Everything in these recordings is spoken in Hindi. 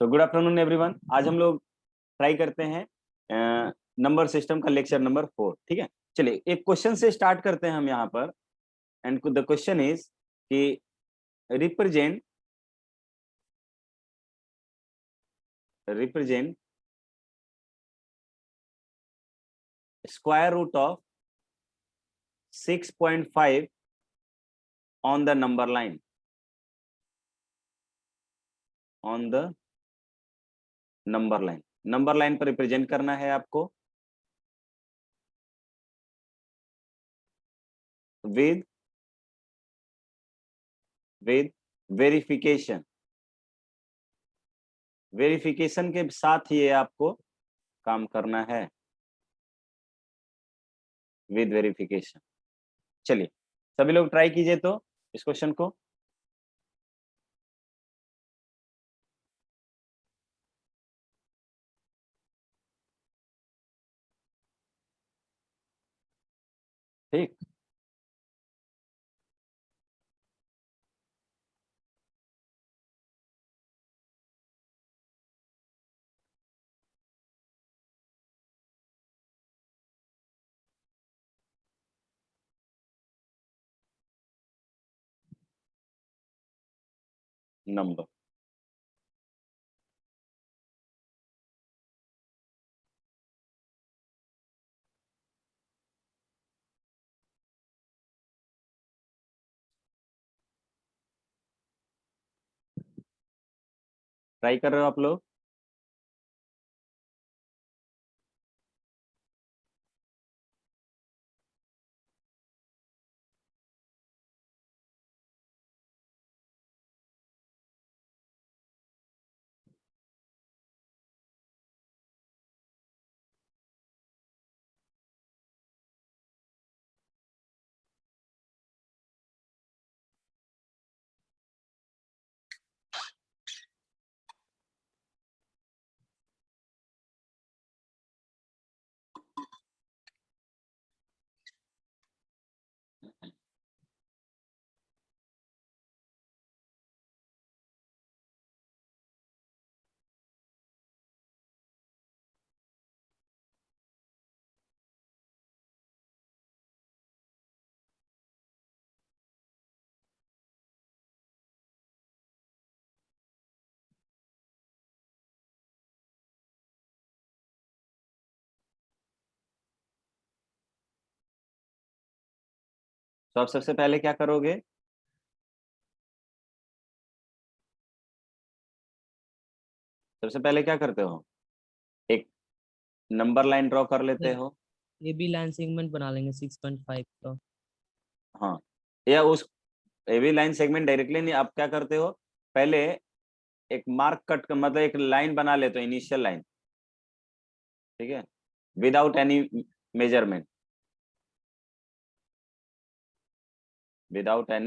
तो गुड आफ्टरनून एवरीवन। आज हम लोग ट्राई करते हैं नंबर सिस्टम का लेक्चर नंबर 4। ठीक है, चलिए एक क्वेश्चन से स्टार्ट करते हैं हम यहाँ पर। एंड द क्वेश्चन इज कि represent square root of 6.5 on the number line. Number line पर रिप्रेजेंट करना है आपको विद वेरिफिकेशन के साथ ये आपको काम करना है विद वेरिफिकेशन। चलिए सभी लोग ट्राई कीजिए तो इस क्वेश्चन को। ठीक, नंबर ट्राई कर रहे हो आप लोग। तो आप सबसे पहले क्या करोगे? सबसे पहले क्या करते हो? एक नंबर लाइन ड्रॉ कर लेते सर, हो। ये भी लाइन सेगमेंट बना लेंगे 6.5 का। हाँ, या उस एवी लाइन सेगमेंट डायरेक्टली नहीं, आप क्या करते हो पहले एक मार्क कट मतलब एक लाइन बना लेते हो, इनिशियल लाइन। ठीक है, विदाउट एनी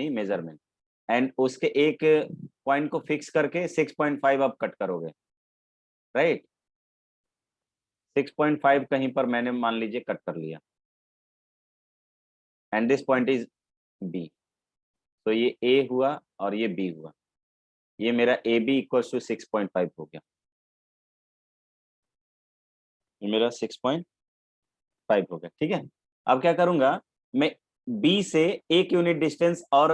मेजरमेंट, एंड उसके एक पॉइंट को फिक्स करके 6.5 आप कट करोगे। राइट, 6.5 कहीं पर मैंने मान लीजिए कट कर लिया and this point is B. तो ये ए हुआ और ये बी हुआ। ये मेरा ए बी इक्वल टू 6.5 हो गया। ये मेरा 6.5 हो गया। ठीक है, अब क्या करूंगा मैं, बी से एक यूनिट डिस्टेंस और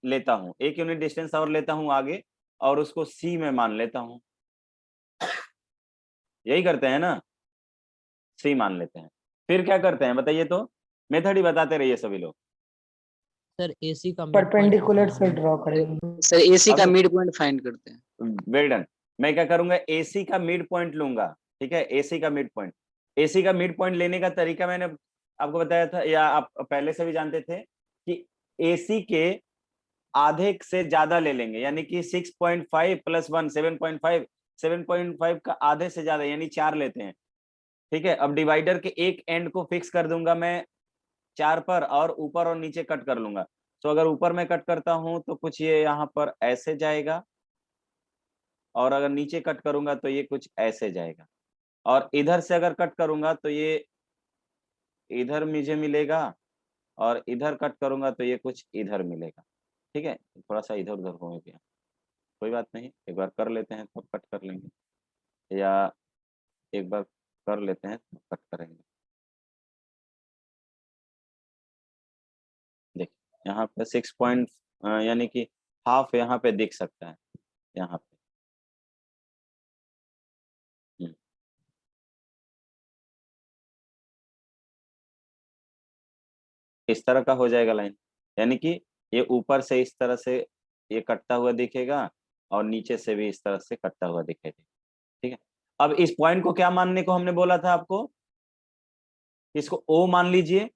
लेता हूं, आगे, और उसको सी में मान लेता हूं। यही करते हैं ना, सी मान लेते हैं। फिर क्या करते हैं बताइए तो, मेथड ही बताते रहिए सभी लोग। सर एसी का परपेंडिकुलर से ड्रॉ करेंगे। सर एसी का मिड पॉइंट फाइंड करते हैं। Well done. मैं क्या करूंगा, एसी का मिड पॉइंट लूंगा। ठीक है, एसी का मिड पॉइंट लेने का तरीका मैंने आपको बताया था, या आप पहले से भी जानते थे कि एसी के आधे से ज्यादा ले लेंगे, यानी कि 6.5 प्लस 1 7.5, 7.5 का आधे से ज्यादा यानी 4 लेते हैं। ठीक है, अब डिवाइडर के एक एंड को फिक्स कर दूंगा मैं 4 पर, और ऊपर और नीचे कट कर लूंगा। तो अगर ऊपर में कट करता हूं तो कुछ ये यहाँ पर ऐसे जाएगा, और अगर नीचे कट करूंगा तो ये कुछ ऐसे जाएगा, और इधर से अगर कट करूंगा तो ये इधर मुझे मिलेगा, और इधर कट करूंगा तो ये कुछ इधर मिलेगा। ठीक है, थोड़ा सा इधर उधर हो गया। कोई बात नहीं, एक बार कर लेते हैं तो कट कर लेंगे, या एक बार कर लेते हैं तो कट करेंगे। देखिए यहाँ पे 6 पॉइंट यानी कि हाफ यहाँ पे दिख सकता है, यहाँ पे। इस तरह का हो जाएगा लाइन, यानी कि ये ऊपर से इस तरह से ये कटता हुआ दिखेगा और नीचे से भी इस तरह से कटता हुआ दिखेगा, ठीक है। अब इस पॉइंट को क्या मानने को हमने बोला था आपको, इसको ओ मान लीजिए,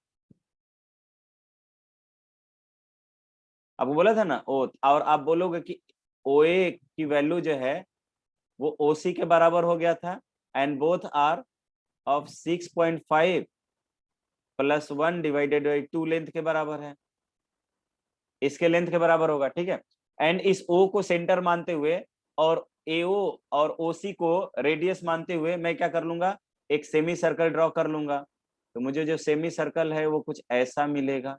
आपको बोला था ना ओ, और आप बोलोगे कि ओ ए की वैल्यू जो है वो ओ सी के बराबर हो गया था, and both are of 6.5 plus 1 divided by 2 length के बराबर है, इसके लेंथ के बराबर होगा, ठीक है। एंड इस ओ को सेंटर मानते हुए और एओ और ओसी को रेडियस मानते हुए मैं क्या कर लूंगा, एक सेमी सर्कल ड्रॉ कर लूंगा। तो मुझे जो सेमी सर्कल है वो कुछ ऐसा मिलेगा,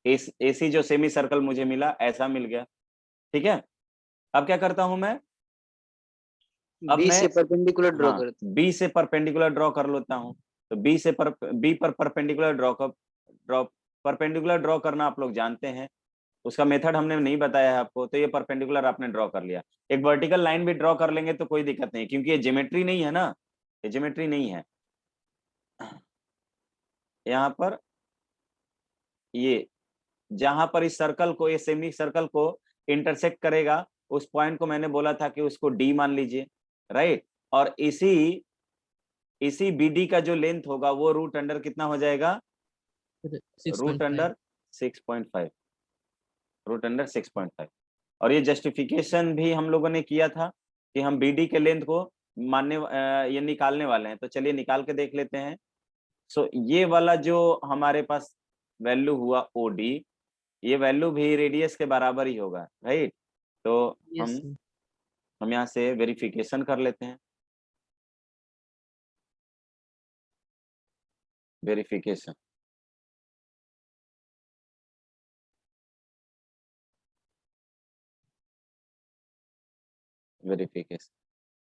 एसी जो सेमी सर्कल मुझे मिला ऐसा मिल गया, ठीक है। अब क्या करता हूं मैं, अब बी मैं से परपेंडिकुलर ड्रॉ हाँ करते बी से परपेंडिकुलर ड्रॉ कर लेता हूँ। तो बी पर परपेंडिकुलर ड्रॉ परपेंडिकुलर ड्रॉ करना आप लोग जानते हैं, उसका मेथड हमने नहीं बताया है आपको। तो ये परपेंडिकुलर आपने ड्रॉ कर लिया, एक वर्टिकल लाइन भी ड्रॉ कर लेंगे तो कोई दिक्कत नहीं, क्योंकि ये ज्योमेट्री नहीं है ना, ये ज्योमेट्री नहीं है। यहाँ पर ये जहां पर इस सर्कल को, ये सेमी सर्कल को इंटरसेक्ट करेगा, उस पॉइंट को मैंने बोला था कि उसको डी मान लीजिए, राइट। और इसी बीडी का जो लेंथ होगा वो रूट अंडर कितना हो जाएगा, रूट 6.5 अंडर 6.5, रूट अंडर 6.5। और ये जस्टिफिकेशन भी हम लोगों ने किया था कि हम बीडी के लेंथ को मानने ये निकालने वाले हैं, तो चलिए निकाल के देख लेते हैं। सो ये वाला जो हमारे पास वैल्यू हुआ ओडी, ये वैल्यू भी रेडियस के बराबर ही होगा, राइट। तो यस सर। हम यहाँ से वेरिफिकेशन कर लेते हैं, वेरिफिकेशन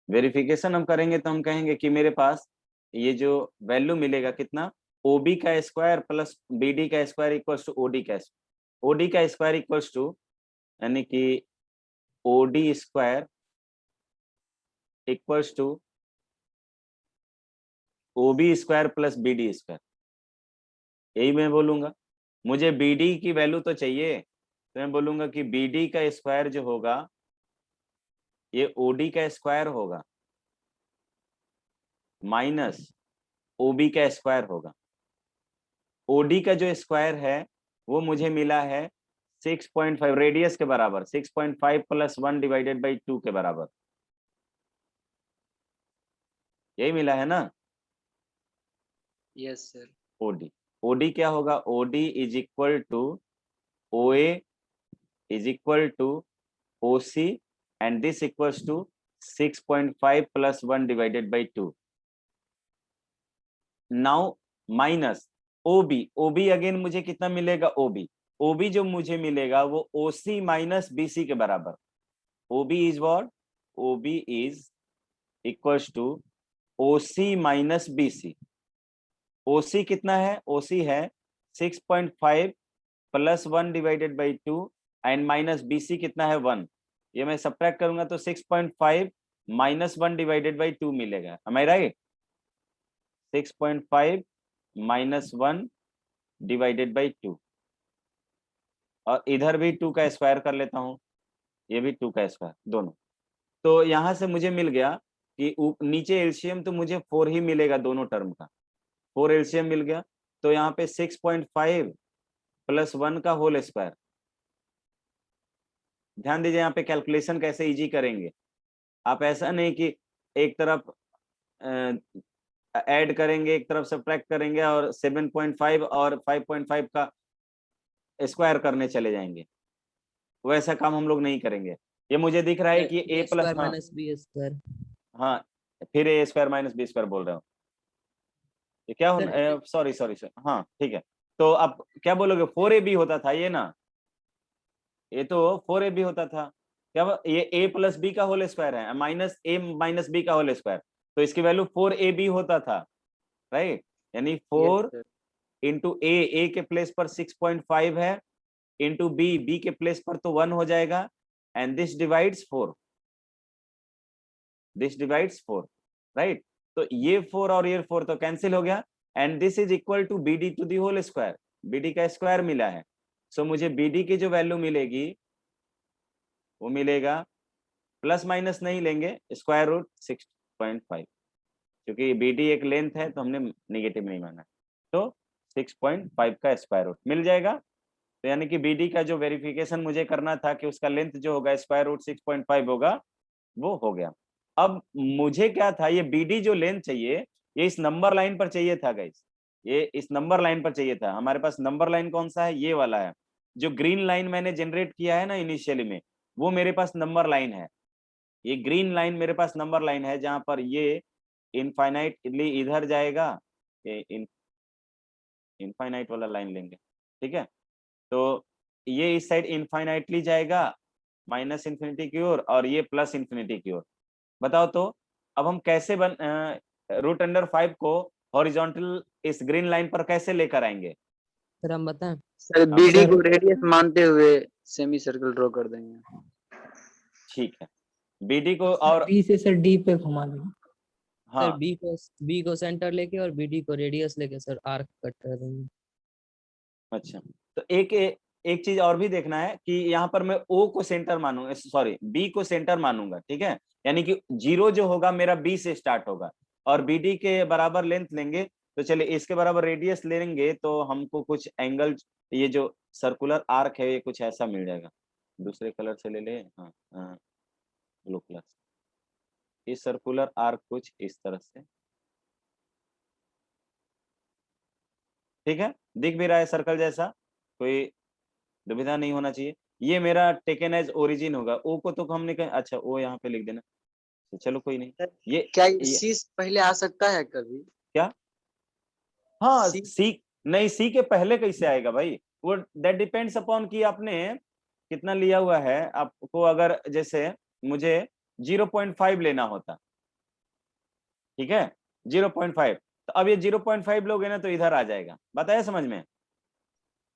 वेरिफिकेशन हम करेंगे तो हम कहेंगे कि मेरे पास ये जो वैल्यू मिलेगा कितना, ओबी का स्क्वायर प्लस बीडी का स्क्वायर इक्वल्स टू ओडी का स्क्वायर, ओडी का स्क्वायर इक्वल्स टू यानी कि OD square equals to OB square plus BD square, यही मैं बोलूंगा। मुझे बीडी की वैल्यू तो चाहिए, तो मैं बोलूंगा कि बीडी का स्क्वायर जो होगा ये ओडी का स्क्वायर होगा माइनस ओबी का स्क्वायर होगा। ओडी का जो स्क्वायर है वो मुझे मिला है 6.5 रेडियस के बराबर, 6.5 प्लस 1 डिवाइडेड बाई 2 के बराबर, यही मिला है ना। Yes sir. ओडी ओडी क्या होगा, OD is equal to OA is equal to OC and this equals to 6.5 plus 1 divided by 2। Now minus OB, OB again मुझे कितना मिलेगा, ओबी ओबी जो मुझे मिलेगा वो ओसी माइनस बीसी के बराबर। OB is what, OB is equals to OC minus BC. OC कितना है, ओसी है 6.5 plus 1 divided by 2 and minus BC कितना है 1। ये मैं सब्ट्रैक्ट करूंगा तो 6.5 माइनस 1 डिवाइडेड बाई 2 मिलेगा, am I right. 6.5 minus 1 divided by 2, और इधर भी 2 का स्क्वायर कर लेता हूँ, ये भी 2 का स्क्वायर दोनों। तो यहाँ से मुझे मिल गया कि नीचे एलसीएम तो मुझे 4 ही मिलेगा दोनों टर्म का, 4 एलसीएम मिल गया। तो यहाँ पे 6.5 प्लस 1 का होल स्क्वायर। ध्यान दीजिए यहाँ पे कैलकुलेशन कैसे इजी करेंगे, आप ऐसा नहीं कि एक तरफ ऐड करेंगे एक तरफ सब्ट्रैक्ट करेंगे और 7.5 और 5.5 का स्क्वायर करने चले जाएंगे, वैसा काम हम लोग नहीं करेंगे। ये मुझे दिख रहा है कि ए प्लस, स्क्वायर हाँ माइनस बी स्क्वायर। हाँ फिर ए स्क्वायर माइनस बी स्क्वायर बोल रहे हो, ये क्या सर होना, सॉरी सॉरी सर, हाँ ठीक है। तो आप क्या बोलोगे, 4ab होता था ये ना, ये तो 4ab होता था। क्या ये a प्लस बी का होल स्क्वायर है, माइनस a माइनस बी का होल स्क्वायर, तो इसकी वैल्यू 4ab होता था, राइट। यानी 4 sir. इंटू ए के प्लेस पर 6.5 है, इंटू बी के प्लेस पर तो 1 हो जाएगा, and this divides 4, this divides 4, right. तो ये 4 और ये 4 तो कैंसिल हो गया, and this is equal to B D to the whole square, B का स्क्वायर मिला है। सो मुझे बी की जो वैल्यू मिलेगी वो मिलेगा, प्लस माइनस नहीं लेंगे, स्क्वायर रूट 6.5, क्योंकि बी एक लेंथ है तो हमने निगेटिव नहीं माना, तो 6.5 का स्क्वायर रूट मिल जाएगा। तो यानी कि बी का जो वेरिफिकेशन मुझे करना था कि उसका लेंथ जो होगा स्क्वायर रूट 6.5 होगा, वो हो गया। अब मुझे क्या था, ये बी जो लेंथ चाहिए, ये इस नंबर लाइन पर चाहिए था गाइस, ये इस नंबर लाइन पर चाहिए था। हमारे पास नंबर लाइन कौन सा है, ये वाला है। जो ग्रीन लाइन मैंने जनरेट किया है ना इनिशियली में, वो मेरे पास नंबर लाइन है। ये ग्रीन लाइन मेरे पास नंबर लाइन है, जहां पर ये इनफाइनाइटली इधर जाएगा, ये इनफाइनाइट वाला लाइन लेंगे, ठीक है। तो ये इस साइड इनफाइनाइटली जाएगा माइनस इन्फिनिटी की ओर, और ये प्लस इन्फिनिटी की ओर। बताओ तो अब हम कैसे रूट अंडर 5 को हॉरिजॉन्टल इस ग्रीन लाइन पर कैसे लेकर आएंगे। सर हम बताएं। सर हाँ, बीडी सर को रेडियस मानते हुए सेमी सर्कल ड्रॉ कर देंगे। ठीक है, बीडी को और बी से सर डी पे घुमा देंगे। हाँ सर बी को सेंटर लेके और बीडी को रेडियस लेके सर आर्क कट कर देंगे। अच्छा, तो एक चीज और भी देखना है कि यहाँ पर मैं ओ को सेंटर मानूंगा, सॉरी बी को सेंटर मानूंगा, ठीक है। यानी कि 0 जो होगा मेरा बी से स्टार्ट होगा, और बीडी के बराबर लेंथ लेंगे, तो चलिए इसके बराबर रेडियस लेंगे तो हमको कुछ एंगल, ये जो सर्कुलर आर्क है ये कुछ ऐसा मिल जाएगा। दूसरे कलर से ले ले, हाँ हाँ, ब्लू कलर, ये सर्कुलर आर्क कुछ इस तरह से, ठीक है, दिख भी रहा है सर्कल जैसा, कोई दुविधा नहीं होना चाहिए। ये मेरा टेकन एज ओरिजिन होगा, ओ को तो हमने कहा, अच्छा ओ यहाँ पे लिख देना, तो चलो कोई नहीं। ये क्या ये ये सी पहले आ सकता है कभी? क्या, हाँ सी सी, नहीं सी के पहले कैसे आएगा भाई, वो दैट डिपेंड्स अपॉन कि आपने कितना लिया हुआ है। आपको अगर जैसे मुझे 0.5 लेना होता, ठीक है, 0.5, तो अब ये 0.5 लोगे ना तो इधर आ जाएगा, बताया समझ में,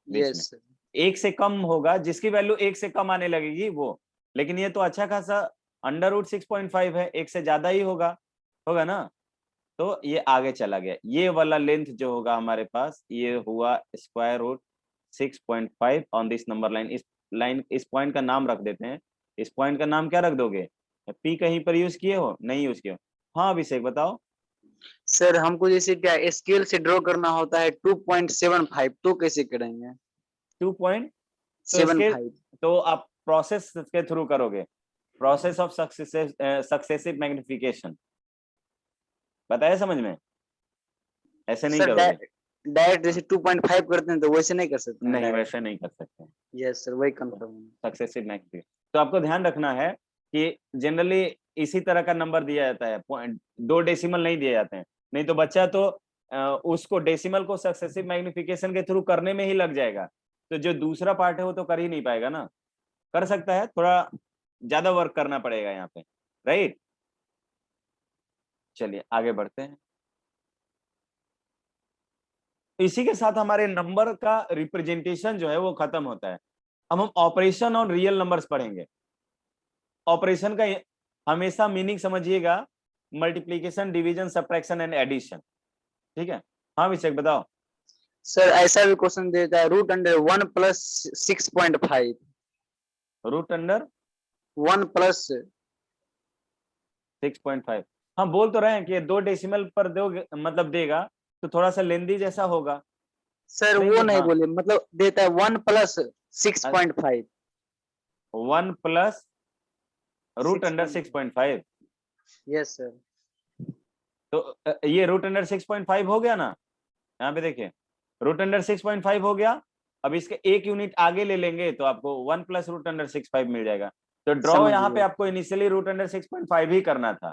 बीच में। Yes sir. एक से कम होगा, जिसकी वैल्यू एक से कम आने लगेगी वो, लेकिन ये तो अच्छा खासा अंडर रूट 6.5 है, एक से ज्यादा ही होगा, होगा ना। तो ये आगे चला गया, ये वाला लेंथ जो होगा हमारे पास, ये हुआ square root 6.5 on this number line. इस लाइन, इस पॉइंट का नाम रख देते हैं, इस पॉइंट का नाम क्या रख दोगे, पी कहीं पर यूज किए हो, नहीं यूज किए हो। हाँ अभिषेक बताओ। सर हमको जैसे क्या स्केल से ड्रॉ करना होता है 2.75, तो कैसे करेंगे? 2.75, 75। तो आप प्रोसेस के थ्रू करोगे, प्रोसेस ऑफ सक्सेसिव मैग्निफिकेशन, बताया समझ में, ऐसे नहीं सर करोगे, डायरेक्ट जैसे 2.5 करते हैं तो वैसे नहीं कर सकते हैं नहीं डायरेक्ट? वैसे नहीं कर सकते, यस सर, वही कंफर्म। Successive magnification. तो आपको ध्यान रखना है कि जनरली इसी तरह का नंबर दिया जाता है, पॉइंट 2 डेसिमल नहीं दिए जाते हैं, नहीं तो बच्चा तो उसको डेसिमल को सक्सेसिव मैग्निफिकेशन के थ्रू करने में ही लग जाएगा, तो जो दूसरा पार्ट है वो तो कर ही नहीं पाएगा ना। कर सकता है, थोड़ा ज्यादा वर्क करना पड़ेगा यहाँ पे, राइट। चलिए आगे बढ़ते हैं। इसी के साथ हमारे नंबर का रिप्रेजेंटेशन जो है वो खत्म होता है। अब हम ऑपरेशन और रियल नंबर्स पढ़ेंगे। ऑपरेशन का हमेशा मीनिंग समझिएगा, multiplication, division, subtraction and addition, ठीक है। हाँ अभिषेक बताओ। सर ऐसा भी क्वेश्चन देता है root under 1 plus 6.5, root under 1 plus 6.5, हाँ बोल तो रहे हैं कि 2 डेसिमल पर दोगे, मतलब देगा तो थोड़ा सा लेंदी जैसा होगा। सर नहीं वो तो नहीं हाँ, बोले, मतलब देता है 1 plus 6.5, 1 plus root under 6.5, yes sir. तो ये रूट अंडर 6.5 हो गया ना, यहाँ पे देखिए रूट अंडर 6.5 हो गया। अब इसके एक यूनिट आगे ले लेंगे तो आपको 1 प्लस रूट अंडर 6.5 मिल जाएगा। तो ड्रॉ समझ यहाँ पे गए। आपको इनिशियली रूट अंडर 6.5 ही करना था,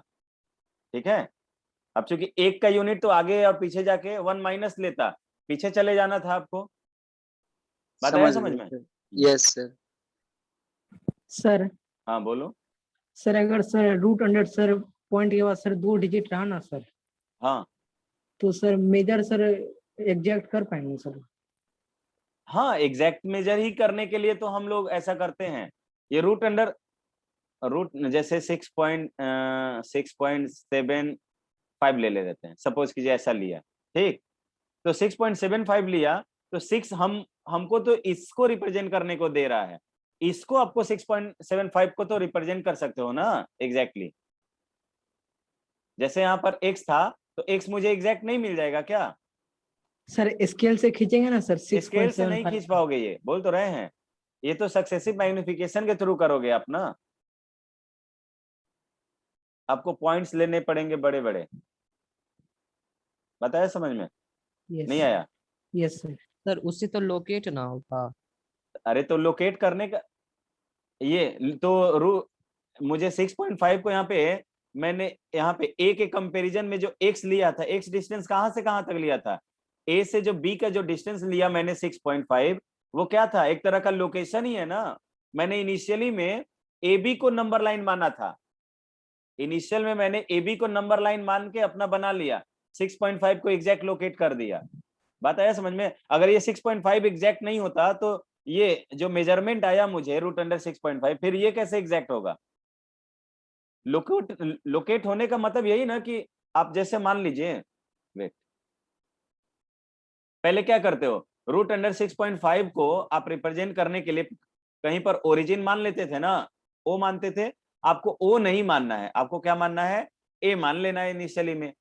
ठीक है। अब चूंकि एक का यूनिट तो आगे और पीछे जाके 1 माइनस लेता, पीछे चले जाना था आपको, बात आया समझ समझ गए में? सर। Yes sir. सर हाँ बोलो। सर अगर sir root under sir point के बाद सर 2 डिजिट रहा ना सर, हाँ तो सर मेजर सर एग्जैक्ट कर पाएंगे सर? हाँ, एग्जैक्ट मेजर ही करने के लिए तो हम लोग ऐसा करते हैं। ये रूट अंडर रूट जैसे 6.75 ले लेते हैं, सपोज कीजिए ऐसा लिया, ठीक। तो 6.75 लिया, तो 6 हमको तो इसको रिप्रेजेंट करने को दे रहा है, इसको आपको 6.75 को तो रिप्रेजेंट कर सकते हो ना एग्जैक्टली। जैसे यहाँ पर x था, तो x मुझे एग्जैक्ट नहीं मिल जाएगा क्या? सर स्केल से खींचेंगे ना सर स्केल से नहीं खींच 6.75? पाओगे, ये बोल तो रहे हैं, ये तो सक्सेसिव मैग्निफिकेशन के थ्रू करोगे आप ना। आपको पॉइंट्स लेने पड़ेंगे बड़े बड़े। बताया समझ में? नहीं यस आया? Yes sir. सर उससे तो लोकेट ना होता। अरे तो लोकेट करने का ये तो मुझे 6.5 को यहाँ पे मैंने यहाँ पे a के कंपैरिजन में जो x लिया था, x डिस्टेंस कहाँ से कहाँ तक लिया था, a से जो b का जो डिस्टेंस लिया मैंने 6.5, वो क्या था, एक तरह का लोकेशन ही है ना। मैंने इनिशियली में ab को नंबर लाइन माना था, इनिशियल में मैंने ab को नंबर लाइन मान के अपना बना लिया, 6.5 को एग्जैक्ट लोकेट कर दिया। बात आया समझ में? अगर ये 6.5 एग्जैक्ट नहीं होता तो ये जो मेजरमेंट आया मुझे रूट अंडर 6.5, फिर ये कैसे एग्जैक्ट होगा? लोकेट होने का मतलब यही ना कि आप जैसे मान लीजिए, वेट, पहले क्या करते हो, रूट अंडर 6.5 को आप रिप्रेजेंट करने के लिए कहीं पर ओरिजिन मान लेते थे ना, ओ मानते थे। आपको ओ नहीं मानना है, आपको क्या मानना है, ए मान लेना है इनिशियली में,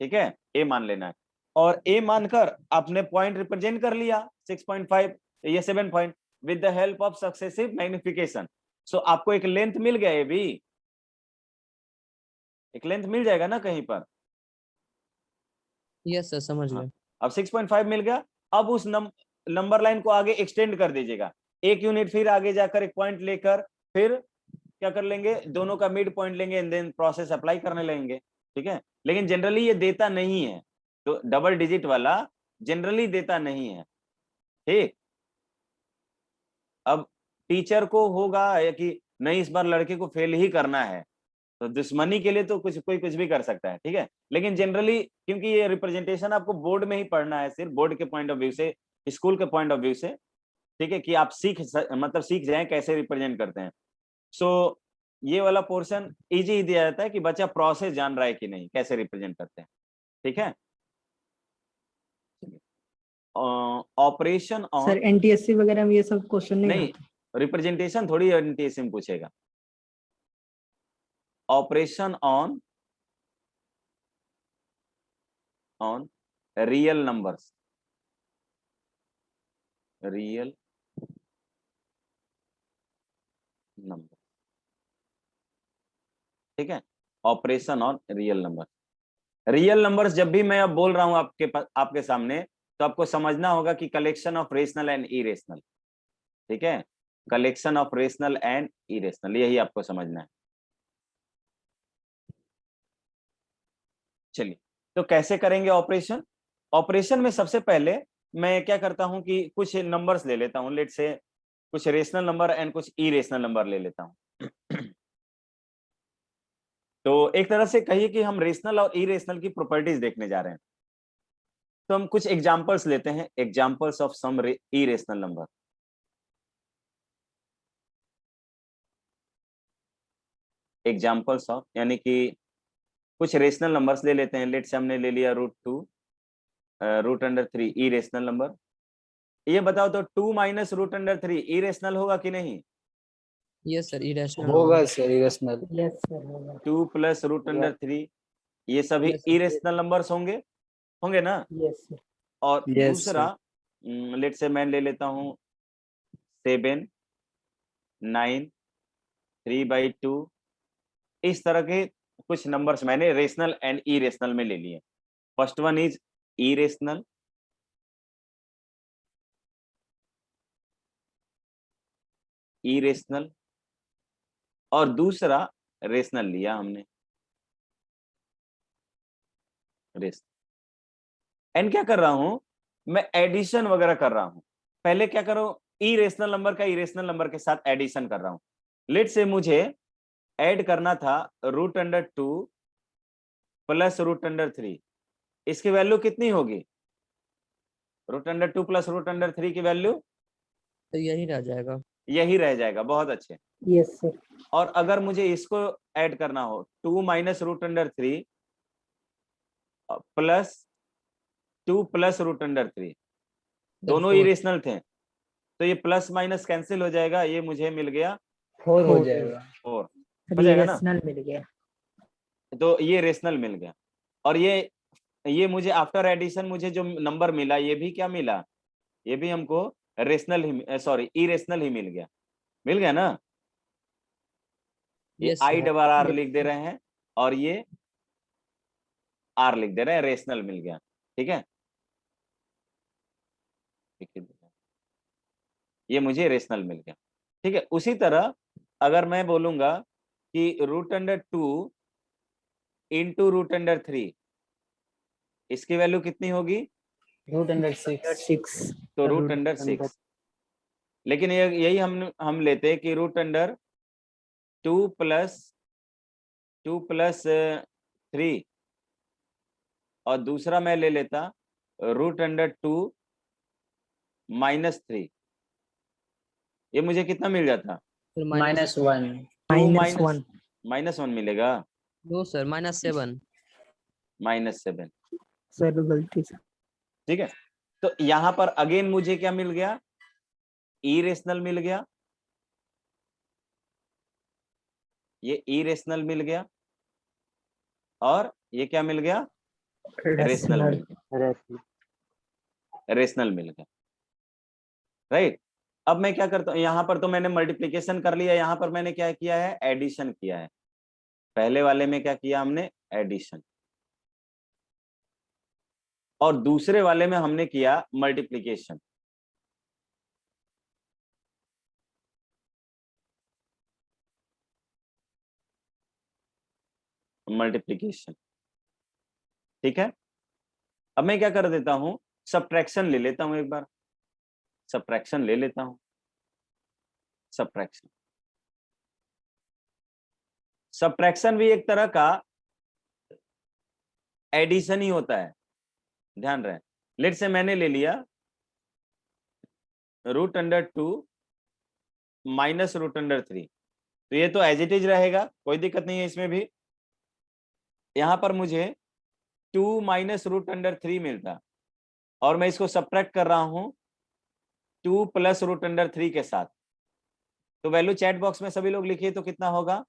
ठीक है, ए मान लेना है। और ए मानकर आपने पॉइंट रिप्रेजेंट कर लिया 6.5, ये 7 point with the help of successive magnification. So आपको एक लेंथ मिल गया, ये भी एक लेंथ मिल जाएगा ना कहीं पर। यस सर समझ हाँ, गए। अब 6.5 मिल गया। अब उस नंबर लाइन को आगे एक्सटेंड कर दीजिएगा, एक यूनिट फिर आगे जाकर एक पॉइंट लेकर फिर क्या कर लेंगे, दोनों का मिड पॉइंट लेंगे एंड देन प्रोसेस अप्लाई करने लगेंगे, ठीक है। लेकिन जनरली ये देता नहीं है, तो डबल डिजिट वाला जनरली देता नहीं है, ठीक। अब टीचर को होगा या कि नहीं इस बार लड़के को फेल ही करना है, तो दुश्मनी के लिए तो कोई कुछ भी कर सकता है, ठीक है। लेकिन जनरली क्योंकि ये रिप्रेजेंटेशन आपको बोर्ड में ही पढ़ना है, सिर्फ बोर्ड के पॉइंट ऑफ व्यू से, स्कूल के पॉइंट ऑफ व्यू से, ठीक है, कि आप मतलब सीख जाएं कैसे रिप्रेजेंट करते हैं। सो ये वाला पोर्शन इजी दिया जाता है कि बच्चा प्रोसेस जान रहा है कि नहीं, कैसे रिप्रेजेंट करते हैं, ठीक है। ऑपरेशन सर ऑन, एनटीएससी वगैरह में ये सब क्वेश्चन नहीं नहीं, आता? रिप्रेजेंटेशन थोड़ी एनटीएससी में पूछेगा। Operation on real numbers, real number, ठीक है। Operation on real number, real numbers जब भी मैं अब बोल रहा हूं आपके सामने, तो आपको समझना होगा कि collection of rational and irrational, ठीक है, collection of rational and irrational, यही आपको समझना है। चलिए, तो कैसे करेंगे ऑपरेशन? ऑपरेशन में सबसे पहले मैं क्या करता हूं कि कुछ नंबर्स ले लेता हूं, लेट से कुछ रेशनल नंबर एंड कुछ इरेशनल नंबर ले लेता हूं। तो एक तरह से कहिए कि हम रेशनल और इरेशनल की प्रॉपर्टीज देखने जा रहे हैं। तो हम कुछ एग्जांपल्स लेते हैं, examples of some irrational number. Examples of यानी कि कुछ रेशनल नंबर्स ले लेते हैं, लेट से हमने ले लिया √2, √3 इरेशनल नंबर। ये बताओ तो 2 माइनस √3 इरेशनल होगा कि नहीं? यस सर इरेशनल होगा सर इरेशनल। यस सर होगा। 2 प्लस √3 ये सभी Yes, sir. इरेशनल नंबर्स होंगे, होंगे ना। Yes sir. और यस दूसरा लेट से मैं ले लेता हूं 7, 9, 3/2, इस तरह के कुछ नंबर्स मैंने रेशनल एंड इरेशनल में ले लिए। First one is irrational, irrational, और दूसरा रेशनल लिया हमने, रेशनल। एंड क्या कर रहा हूं मैं, एडिशन वगैरह कर रहा हूं। पहले क्या करो, इरेशनल नंबर का इरेशनल नंबर के साथ एडिशन कर रहा हूं। लेट से मुझे ऐड करना था √2 प्लस √3, इसकी वैल्यू कितनी होगी? √2 प्लस √3 की वैल्यू तो यही रह जाएगा। यही रह जाएगा। बहुत अच्छे। Yes sir. और अगर मुझे इसको ऐड करना हो 2 माइनस √3 प्लस 2 प्लस √3, दोनों फोर। इरेशनल थे, तो ये प्लस माइनस कैंसिल हो जाएगा, ये मुझे मिल गया 4 हो फोर। जाएगा। 4 सर हो ये जाएगा ना। रेशनल मिल गया। तो ये रेशनल मिल गया। और ये मुझे आफ्टर एडिशन मुझे जो नंबर मिला, ये भी क्या मिला? ये भी हमको रेशनल ही, सॉरी इरेशनल ही मिल गया ना। ये yes I sir. Double R Yes, लिख दे रहे हैं और ये आर लिख दे रहे हैं, रेशनल मिल गया। ठीक है, ये मुझे रेशनल मिल गया। ठीक है, उसी तरह अगर मैं बोलूंगा कि √2 इंटू √3, इसकी वैल्यू कितनी होगी? √6 6। तो √6। लेकिन यही हम लेते हैं कि √2 प्लस 3, और दूसरा मैं ले लेता √2 माइनस 3, ये मुझे कितना मिल जाता? फिर माइनस -1 -1। -1 मिलेगा। No sir, -7। -7। सर गलती से। ठीक है, तो यहां पर अगेन मुझे क्या मिल गया? इरेशनल मिल गया, ये इरेशनल मिल गया, और ये क्या मिल गया? रेशनल मिल गया। रेशनल मिल गया, राइट। अब मैं क्या करता हूं, यहां पर तो मैंने मल्टीप्लिकेशन कर लिया, यहां पर मैंने क्या किया है? एडिशन किया है। पहले वाले में क्या किया हमने? एडिशन। और दूसरे वाले में हमने किया मल्टीप्लिकेशन। मल्टीप्लिकेशन, ठीक है। अब मैं क्या कर देता हूं? सब्ट्रैक्शन ले लेता हूं, एक बार सब्ट्रैक्शन ले लेता हूं। सब्ट्रैक्शन सब्ट्रैक्शन भी एक तरह का एडिशन ही होता है, ध्यान रहे। लेट से मैंने ले लिया √2 माइनस √3, तो ये तो एज इट इज रहेगा, कोई दिक्कत नहीं है इसमें भी। यहां पर मुझे 2 माइनस √3 मिलता, और मैं इसको सब्ट्रैक्ट कर रहा हूं 2 प्लस √3 के साथ। तो वैल्यू चैट बॉक्स में सभी लोग लिखिए, तो कितना होगा?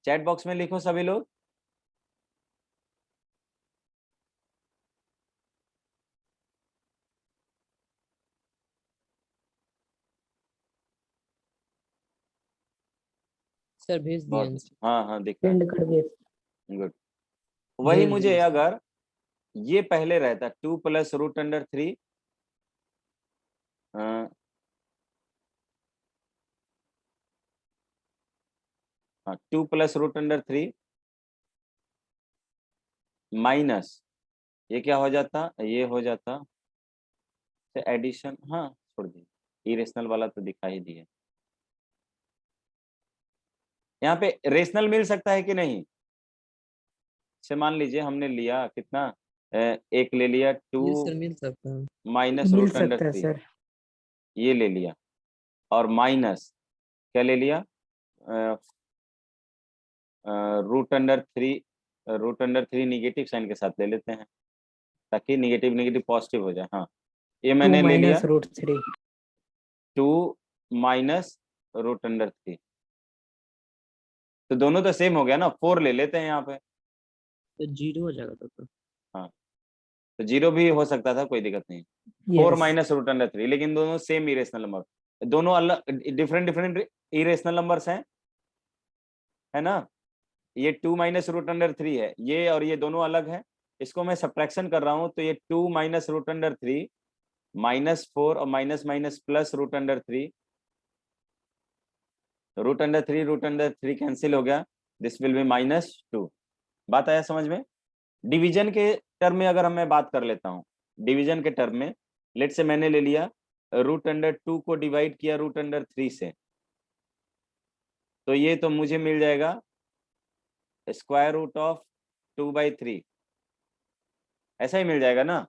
चैट बॉक्स में लिखो सभी लोग। सर भेज दिए बहुत आंसर। अच्छा। हाँ हाँ, दिख रहा सेंड कर दिए। है, गुड। वही भेज मुझे दिए। अगर ये पहले रहता 2 प्लस √3, हाँ 2 प्लस √3 माइनस, ये क्या हो जाता? ये हो जाता एडिशन। हाँ छोड़ दिए, इरेशनल वाला तो दिखा ही दिया। यहाँ पे रेशनल मिल सकता है कि नहीं? से मान लीजिए हमने लिया कितना, एक ले लिया 2 ये सर मिल सकता है। माइनस मिल सकता है √3, सर। ये ले लिया, और माइनस क्या ले लिया? √3 निगेटिव साइन के साथ ले लेते हैं, ताकि निगेटिव निगेटिव पॉजिटिव हो जाए। हाँ, ये 2 मैंने ले लिया माइनस √3। 2 माइनस √3, तो दोनों तो सेम हो गया ना, 4 ले लेते हैं यहाँ पे। तो 0 हो जाएगा तब तो। हाँ, तो 0 भी हो सकता था, कोई दिक्कत नहीं। 4 यस। माइनस √3, लेकिन दोनों सेम इरेशनल नंबर, दोनों अलग डिफरेंट डिफरेंट इरेशनल नंबर्स हैं, है ना। ये 2 माइनस √3 है, ये और ये दोनों अलग है। इसको मैं सब्ट्रैक्शन कर रहा हूं, तो ये 2 माइनस √3 -4 और माइनस माइनस प्लस √3, √3 कैंसिल हो गया, दिस विल बी -2। बात आया समझ में? डिवीजन के टर्म में अगर मैं बात कर लेता हूं, डिवीजन के टर्म में, लेट से मैंने ले लिया √2 को डिवाइड किया √3 से, तो ये तो मुझे मिल जाएगा √2/3, ऐसा ही मिल जाएगा ना,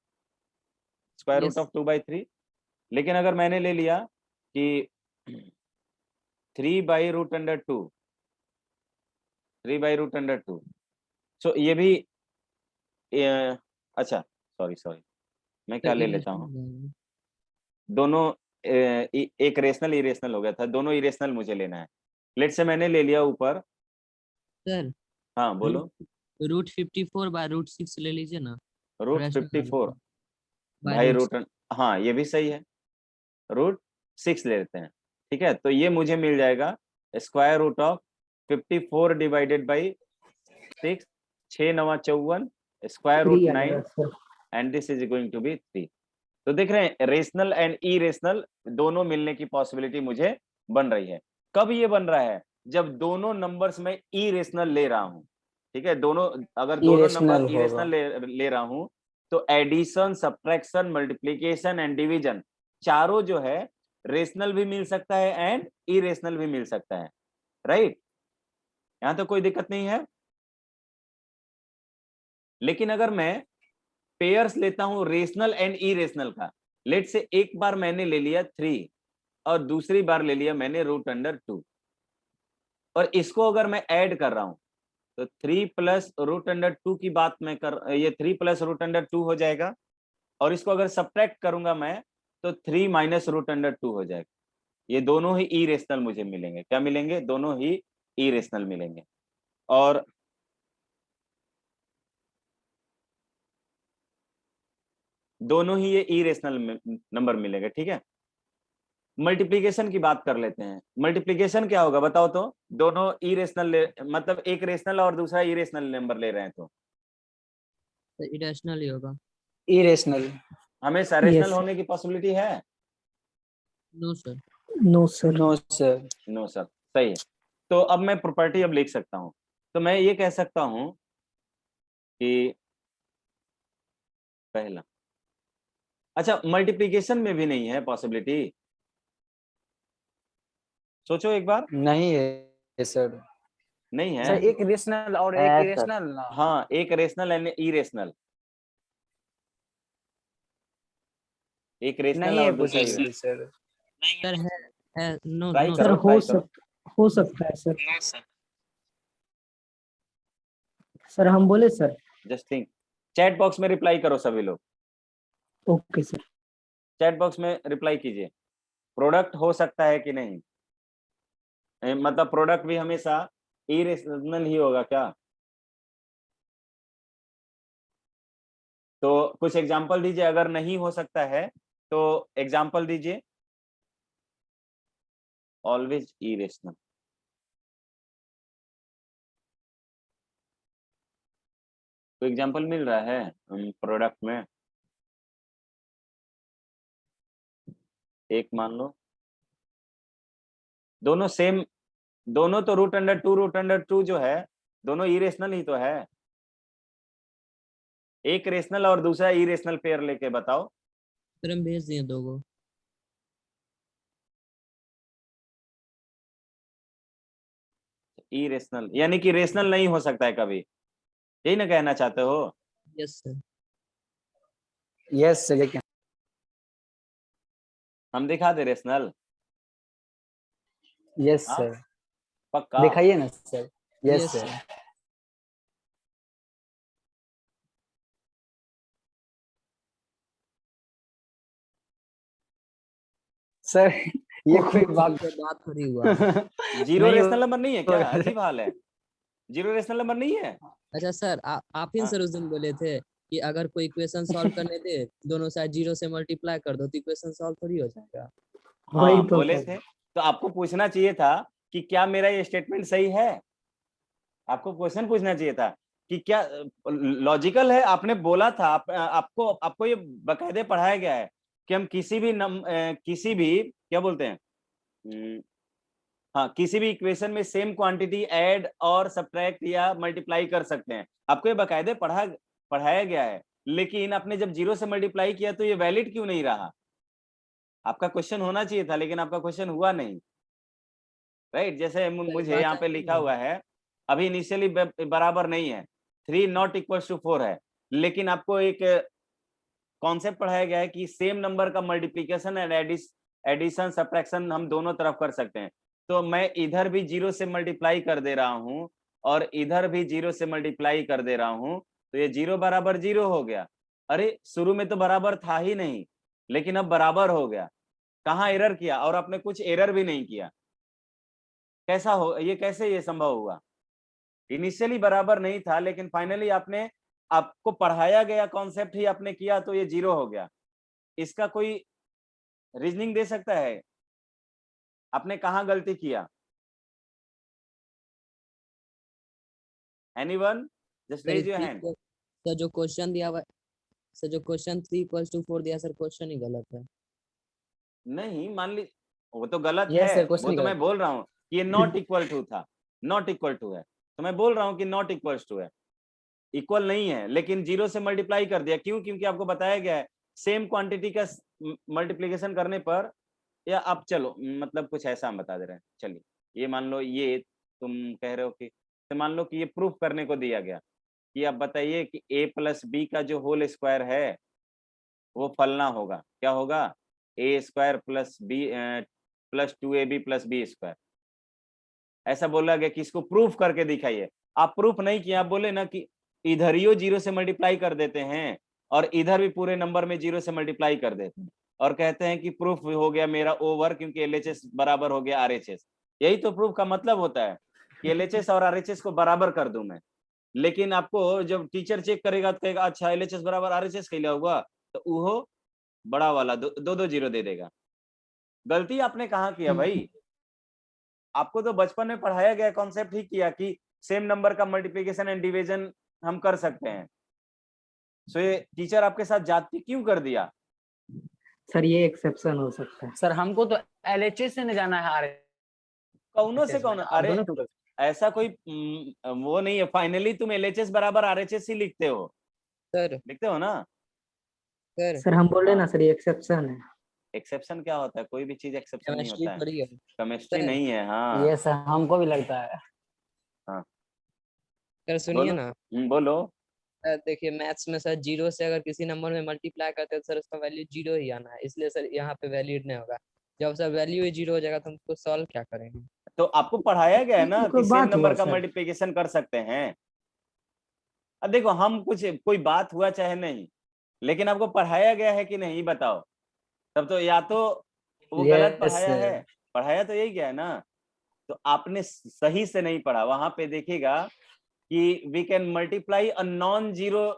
Yes. √2/3। लेकिन अगर मैंने ले लिया कि 3/√2, 3/√2, सो ये भी अच्छा सॉरी मैं क्या सर ले लेता irrational हूँ, हो जाएगा। दोनों एक रेशनल इरेशनल हो गया था, दोनों इरेशनल मुझे लेना है। लेट से मैंने ले लिया ऊपर, सर हाँ बोलो, √54/√6 ले लीजिए ना, rational आ √54 जाएगा। By भाई root हाँ ये भी सही है, √6 ले लेते हैं, ठीक है। तो ये मुझे मिल जाएगा √54 डिवाइडेड बाई 6, 6 9 54, थ्री आ √9 जाएगा sir. And this is going to be 3। तो देख रहे हैं रेशनल एंड इरेशनल दोनों मिलने की पॉसिबिलिटी मुझे बन रही है। कब ये बन रहा है? जब दोनों नंबर्स में इरेशनल ले रहा हूं, ठीक है। दोनों अगर दोनों नंबर Irrational इरेशनल होगा। ले रहा हूं तो addition, subtraction, multiplication and division चारों जो है रेशनल भी मिल सकता है एंड इरेशनल भी मिल सकता है, राइट। यहां तो कोई दिक्कत नहीं है। लेकिन अगर मैं पेयर्स लेता हूं रेशनल एंड इरेशनल का, लेट से एक बार मैंने ले लिया 3 और दूसरी बार ले लिया मैंने √2, और इसको अगर मैं ऐड कर रहा हूं तो 3 प्लस √2 की बात मैं ये 3 प्लस √2 हो जाएगा, और इसको अगर सब्ट्रैक्ट करूंगा मैं तो 3 माइनस √2 हो जाएगा। ये दोनों ही इरेशनल मुझे मिलेंगे। क्या मिलेंगे? दोनों ही इरेशनल मिलेंगे। और दोनों ही ये इरेशनल नंबर मिलेंगे, ठीक है। मल्टीप्लिकेशन की बात कर लेते हैं। मल्टीप्लिकेशन क्या होगा बताओ तो? दोनों इरेशनल मतलब एक रेशनल और दूसरा इरेशनल नंबर ले रहे हैं तो irrational ही होगा। Irrational. हमेशा रेशनल Yes. होने की पॉसिबिलिटी है? No sir. No sir. No, sir. No sir, सही है। तो अब मैं प्रॉपर्टी अब लिख सकता हूं। तो मैं ये कह सकता हूं कि पहला, अच्छा मल्टीप्लिकेशन में भी नहीं है पॉसिबिलिटी? सोचो एक बार। नहीं है सर। नहीं है? सर एक रेशनल और एक है सर। इरेशनल ना। हाँ, एक रेशनल एंड इरेशनल, एक रेशनल नहीं है और दूसरा पॉसिबिलिटी सर। सर है नो ट्राई नो सर करो, ट्राई करो। हो सकता है सर। सर हम बोले sir. Just think. Chat box में रिप्लाई करो सभी लोग, ओके सर। चैट बॉक्स में रिप्लाई कीजिए। प्रोडक्ट हो सकता है कि नहीं? मतलब प्रोडक्ट भी हमेशा इरेशनल ही होगा क्या? तो कुछ एग्जांपल दीजिए, अगर नहीं हो सकता है तो एग्जांपल दीजिए। ऑलवेज इरेशनल, कोई एग्जांपल मिल रहा है प्रोडक्ट में? एक मान लो, दोनों सेम, दोनों तो √2 जो है दोनों इरेशनल ही तो है। एक रेशनल और दूसरा इरेशनल पेयर लेके बताओ। सर हम भेज दिए दो को। इरेशनल यानी कि रेशनल नहीं हो सकता है कभी, यही ना कहना चाहते हो? Yes sir. यस सर लेकिन हम दिखा दे रेशनल? यस हाँ, सर पक्का? दिखाइए ना sir. Yes Yes, sir. Sir ये कोई बात ये बात थोड़ी हुआ। जीरो नहीं रेशनल नंबर नहीं है क्या? होगा। अजीब हाल है, जीरो रेशनल नंबर नहीं है। अच्छा सर आप ही हाँ। सर उस दिन बोले थे कि अगर कोई इक्वेशन सॉल्व करने दे दोनों साइड 0 से मल्टीप्लाई कर दो तो इक्वेशन सॉल्व थोड़ी हो जाएगा। वही हाँ तो बोले सर। थे, तो आपको पूछना चाहिए था कि क्या मेरा ये स्टेटमेंट सही है। आपको क्वेश्चन पूछना चाहिए था कि क्या लॉजिकल है। आपने बोला था, आपको आपको ये बकायदे पढ़ाया गया है कि हम किसी भी क्या बोलते हैं, हाँ किसी भी इक्वेशन में सेम क्वांटिटी ऐड और सब्ट्रैक्ट या मल्टीप्लाई कर सकते हैं। आपको ये बकायदे पढ़ाया गया है। लेकिन आपने जब 0 से मल्टीप्लाई किया तो ये वैलिड क्यों नहीं रहा? आपका क्वेश्चन होना चाहिए था, लेकिन आपका क्वेश्चन हुआ नहीं, राइट? जैसे मुझे बात यहाँ पे आई लिखा नहीं। हुआ है, अभी इनिशियली बराबर नहीं है, 3 नॉट इक्वल टू 4 है, लेकिन आपको एक कॉन्सेप्ट पढ़ाया गया है कि सेम नंबर का मल्टीप्लिकेशन एंड एडिशन सब्ट्रैक्शन हम दोनों तरफ कर सकते हैं। तो मैं इधर भी 0 से मल्टीप्लाई कर दे रहा हूँ और इधर भी 0 से मल्टीप्लाई कर दे रहा हूँ, तो ये 0 बराबर 0 हो गया। अरे शुरू में तो बराबर था ही नहीं, लेकिन अब बराबर हो गया। कहाँ एरर किया? और आपने कुछ एरर भी नहीं किया। कैसा हो ये, कैसे ये संभव हुआ? इनिशियली बराबर नहीं था, लेकिन फाइनली आपने, आपको पढ़ाया गया कॉन्सेप्ट ही आपने किया तो ये 0 हो गया। इसका कोई रीजनिंग दे सकता है? आपने कहाँ गलती किया? Anyone? Just raise your hand. Sir जो क्वेश्चन दिया हुआ, सर जो क्वेश्चन 3 इक्वल्स टू 4 दिया, सर क्वेश्चन ही गलत है। नहीं, मान ली वो तो गलत Yes, है, sir, question वो तो गलत। मैं बोल रहा हूँ कि ये नॉट इक्वल टू था, नॉट इक्वल टू है, तो मैं बोल रहा हूँ कि नॉट इक्वल टू है, इक्वल नहीं है, लेकिन 0 से मल्टीप्लाई कर दिया। क्यों? क्योंकि आपको बताया गया है सेम क्वांटिटी का मल्टीप्लिकेशन करने पर, या आप चलो मतलब कुछ ऐसा हम बता दे रहे हैं। चलिए, ये मान लो, ये तुम कह रहे हो कि, तो मान लो कि ये प्रूफ करने को दिया गया कि आप बताइए कि a प्लस बी का जो होल स्क्वायर है वो फलना होगा। क्या होगा? A square plus B plus 2ab plus B square. ऐसा बोला गया कि इसको प्रूफ करके दिखाइए। आप प्रूफ नहीं किया, आप बोले ना कि इधर ही 0 से मल्टीप्लाई कर देते हैं और इधर भी पूरे नंबर में 0 से मल्टीप्लाई कर देते हैं और कहते हैं कि प्रूफ हो गया मेरा ओवर, क्योंकि एलएचएस बराबर हो गया आरएचएस। यही तो प्रूफ का मतलब होता है कि एलएचएस और आरएचएस को बराबर कर दूं मैं। लेकिन आपको जब टीचर चेक करेगा तो कहेगा अच्छा एलएचएस बराबर आरएचएस कैसे हुआ, तो वो बड़ा वाला दो जीरो दे देगा। गलती आपने कहाँ किया भाई? आपको तो बचपन में पढ़ाया गया कॉन्सेप्ट ही किया कि सेम नंबर का मल्टीप्लिकेशन एंड डिवीजन हम कर सकते हैं। सो ये टीचर आपके साथ जाती क्यों कर दिया? सर ये एक्सेप्शन हो सकता है। सर हमको तो एलएचएस से न जाना है आर कौनों से कौन? आप अरे दोनों टूटल। ऐसा कोई वो नहीं है, फाइनली तुम एलएचएस बराबर आरएचएस ही लिखते हो, सर लिखते हो ना? सर सर हम बोल रहे हैं ना हाँ। सर ये एक्सेप्शन है। एक्सेप्शन क्या होता है? कोई भी चीज एक्सेप्शन नहीं केमिस्ट्री होता है, थोड़ी है केमिस्ट्री सर। नहीं है। हाँ ये सर हमको भी लगता है। हाँ, सर सुनिए बोलो। ना, बोलो। सर देखिए मैथ्स में सर 0 से अगर किसी नंबर में मल्टीप्लाई करते हैं तो सर उसका वैल्यू 0 ही आना है, इसलिए सर यहाँ पे वैलिड नहीं होगा। जब सर वैल्यू ही 0 हो जाएगा तो हम उसको सॉल्व क्या करेंगे? तो आपको पढ़ाया गया है ना कोई कि सेम बात हुआ नंबर का सर? मल्टीप्लिकेशन कर सकते हैं। अब देखो, हम कुछ कोई बात हुआ चाहे नहीं, लेकिन आपको पढ़ाया गया है कि नहीं बताओ? तब तो या तो वो गलत यस पढ़ाया है, सर। पढ़ाया तो यही गया है ना। तो आपने सही से नहीं पढ़ा। वहां पे देखिएगा कि we can multiply a non zero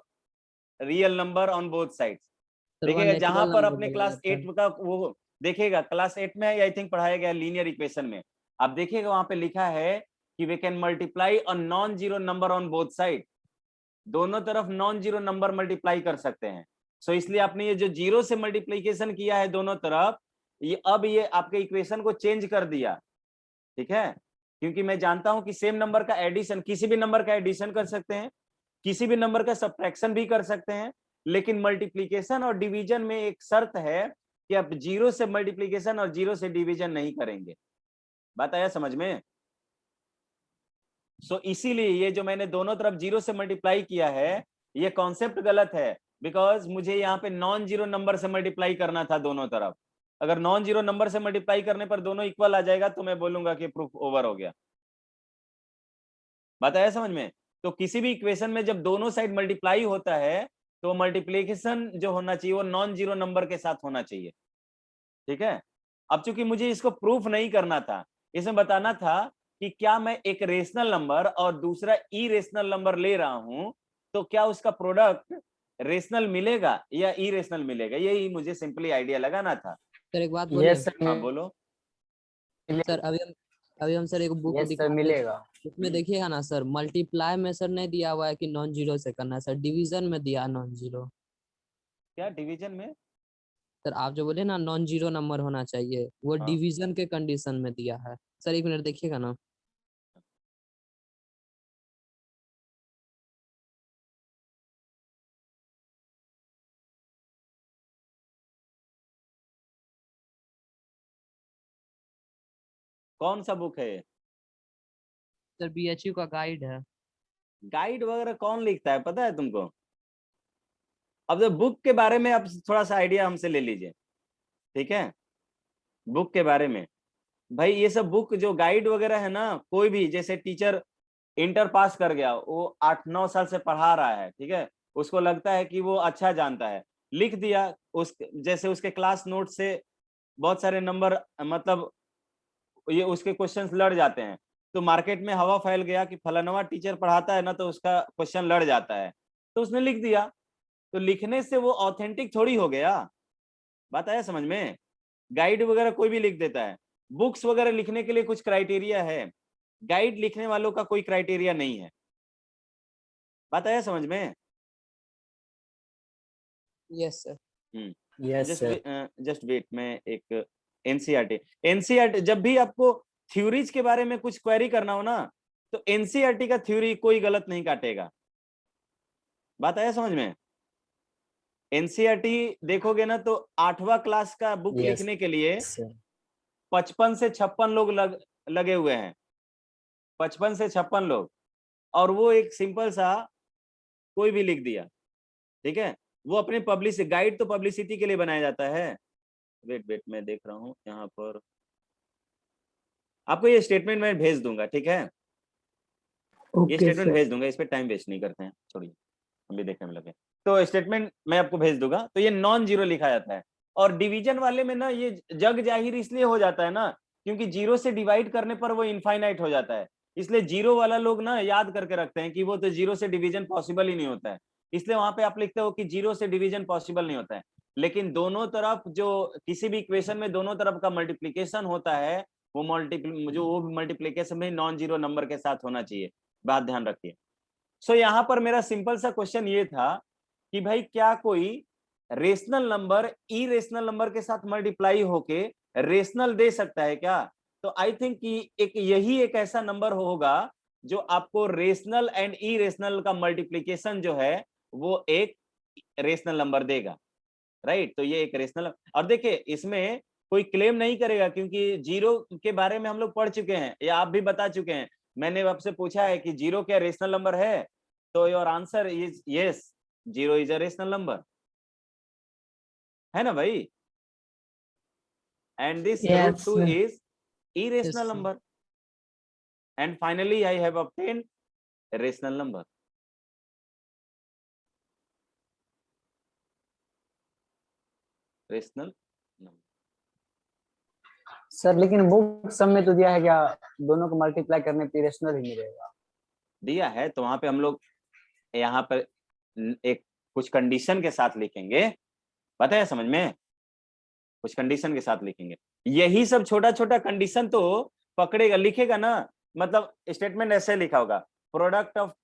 real number on both sides. Sir वहाँ देखिएगा जहां नेचुरल पर नंबर अपने बोला क्लास जाता है। 8 का वो देखिएगा, क्लास 8 में आई थिंक पढ़ाया गया लीनियर इक्वेशन में। आप देखिएगा वहां पे लिखा है कि we can multiply a non zero number on both side. दोनों तरफ नॉन जीरो नंबर मल्टीप्लाई कर सकते हैं। सो इसलिए आपने ये जो 0 से मल्टीप्लीकेशन किया है दोनों तरफ, ये अब ये आपके इक्वेशन को चेंज कर दिया। ठीक है? क्योंकि मैं जानता हूं कि सेम नंबर का एडिशन, किसी भी नंबर का एडिशन कर सकते हैं, किसी भी नंबर का सब्ट्रैक्शन भी कर सकते हैं, लेकिन मल्टीप्लीकेशन और डिवीजन में एक शर्त है कि आप 0 से मल्टीप्लीकेशन और 0 से डिवीजन नहीं करेंगे। बात आया समझ में? सो इसीलिए ये जो मैंने दोनों तरफ 0 से मल्टीप्लाई किया है, ये कॉन्सेप्ट गलत है, बिकॉज मुझे यहाँ पे नॉन जीरो नंबर से मल्टीप्लाई करना था दोनों तरफ। अगर नॉन जीरो नंबर से मल्टीप्लाई करने पर दोनों इक्वल आ जाएगा तो मैं बोलूंगा कि प्रूफ ओवर हो गया। बात आया समझ में? तो किसी भी इक्वेशन में जब दोनों साइड मल्टीप्लाई होता है तो मल्टीप्लिकेशन जो होना चाहिए वो नॉन जीरो नंबर के साथ होना चाहिए। ठीक है? अब चूंकि मुझे इसको प्रूफ नहीं करना था, इसमें बताना था कि क्या मैं एक रेशनल नंबर और दूसरा इरेशनल नंबर ले रहा हूं तो क्या उसका प्रोडक्ट रेशनल मिलेगा या इरेशनल मिलेगा, यही मुझे सिंपली आइडिया लगाना था। सर एक बात बोले, यस सर। हाँ बोलो। सर अभी हम सर एक बुक यस सर दिखाते हैं, मिलेगा। उसमें देखिएगा ना सर, मल्टीप्लाई में सर नहीं दिया हुआ है कि नॉन जीरो से करना है, सर डिवीजन में दिया नॉन जीरो। क्या डिवीजन में? सर आप जो बोले ना नॉन जीरो नंबर होना चाहिए, वो हाँ। डिवीजन के कंडीशन में दिया है। सर एक मिनट देखिएगा ना। कौन सा बुक है ये? सर BHU का गाइड है। गाइड वगैरह कौन लिखता है पता है तुमको? अब जो बुक के बारे में आप थोड़ा सा आइडिया हमसे ले लीजिए, ठीक है? बुक के बारे में भाई, ये सब बुक जो गाइड वगैरह है ना, कोई भी जैसे टीचर इंटर पास कर गया, वो 8-9 साल से पढ़ा रहा है, ठीक है, उसको लगता है कि वो अच्छा जानता है, लिख दिया, उस जैसे उसके क्लास नोट से बहुत सारे नंबर, मतलब ये उसके क्वेश्चंस लड़ जाते हैं, तो मार्केट में हवा फैल गया कि फलानवा टीचर पढ़ाता है ना, तो उसका क्वेश्चन लड़ जाता है, तो उसने लिख दिया। तो लिखने से वो ऑथेंटिक थोड़ी हो गया। बात आया समझ में? गाइड वगैरह कोई भी लिख देता है। बुक्स वगैरह लिखने के लिए कुछ क्राइटेरिया है, गाइड लिखने वालों का कोई क्राइटेरिया नहीं है। बात आया समझ में? Yes sir. Yes sir. Just wait, मैं एक एनसीईआरटी जब भी आपको थ्योरीज के बारे में कुछ क्वेरी करना हो ना, तो एनसीईआरटी का थ्योरी कोई गलत नहीं काटेगा। बात आया समझ में? एनसीईआरटी देखोगे ना, तो 8वां क्लास का बुक Yes, लिखने के लिए सर। 55 से 56 लोग लगे हुए हैं, 55 से 56 लोग, और वो एक सिंपल सा कोई भी लिख दिया, ठीक है? वो अपने पब्लिसिटी, गाइड तो पब्लिसिटी के लिए बनाया जाता है। वेट मैं देख रहा हूँ यहाँ पर, आपको ये स्टेटमेंट मैं भेज दूंगा, ठीक है? ये ओके स्टेटमेंट सर। भेज दूंगा, इस पे टाइम वेस्ट नहीं करते हैं, छोड़िए, हम भी देखने में लगे। तो स्टेटमेंट मैं आपको भेज दूंगा, तो ये नॉन जीरो लिखा जाता है। और डिवीजन वाले में ना ये जग जाहिर इसलिए हो जाता है ना, क्योंकि जीरो से डिवाइड करने पर वो इनफाइनाइट हो जाता है, इसलिए जीरो वाला लोग ना याद करके रखते हैं कि वो तो जीरो से डिवीजन पॉसिबल ही नहीं होता है, इसलिए वहां पे आप लिखते हो कि जीरो से डिवीजन पॉसिबल नहीं होता है। लेकिन दोनों तरफ जो किसी भी इक्वेशन में दोनों तरफ का मल्टीप्लीकेशन होता है, वो मल्टीप्लीकेशन में नॉन जीरो नंबर के साथ होना चाहिए, बात ध्यान रखिए। सो यहाँ पर मेरा सिंपल सा क्वेश्चन ये था कि भाई क्या कोई रेशनल नंबर इरेशनल नंबर के साथ मल्टीप्लाई होके रेशनल दे सकता है क्या? तो आई थिंक कि यही एक ऐसा नंबर होगा जो आपको रेशनल एंड इरेशनल का मल्टीप्लीकेशन जो है वो एक रेशनल नंबर देगा, राइट? तो ये एक रेशनल, और देखिए इसमें कोई क्लेम नहीं करेगा, क्योंकि जीरो के बारे में हम लोग पढ़ चुके हैं या आप भी बता चुके हैं। मैंने आपसे पूछा है कि जीरो क्या रेशनल नंबर है, तो your answer is yes, zero is a rational number, है ना भाई? And this root yes 2 sir. Is yes irrational sir. number, and finally I have obtained a rational number. Rational number sir लेकिन बुक सब में तो दिया है क्या, दोनों को मल्टीप्लाई करने पे रेशनल ही मिलेगा? दिया है, तो वहां पे हम लोग यहाँ पर एक कुछ कंडीशन के साथ लिखेंगे, पता है समझ में? कुछ कंडीशन के साथ लिखेंगे, यही सब छोटा छोटा कंडीशन तो पकड़ेगा, लिखेगा ना। मतलब स्टेटमेंट ऐसे लिखा होगा, product of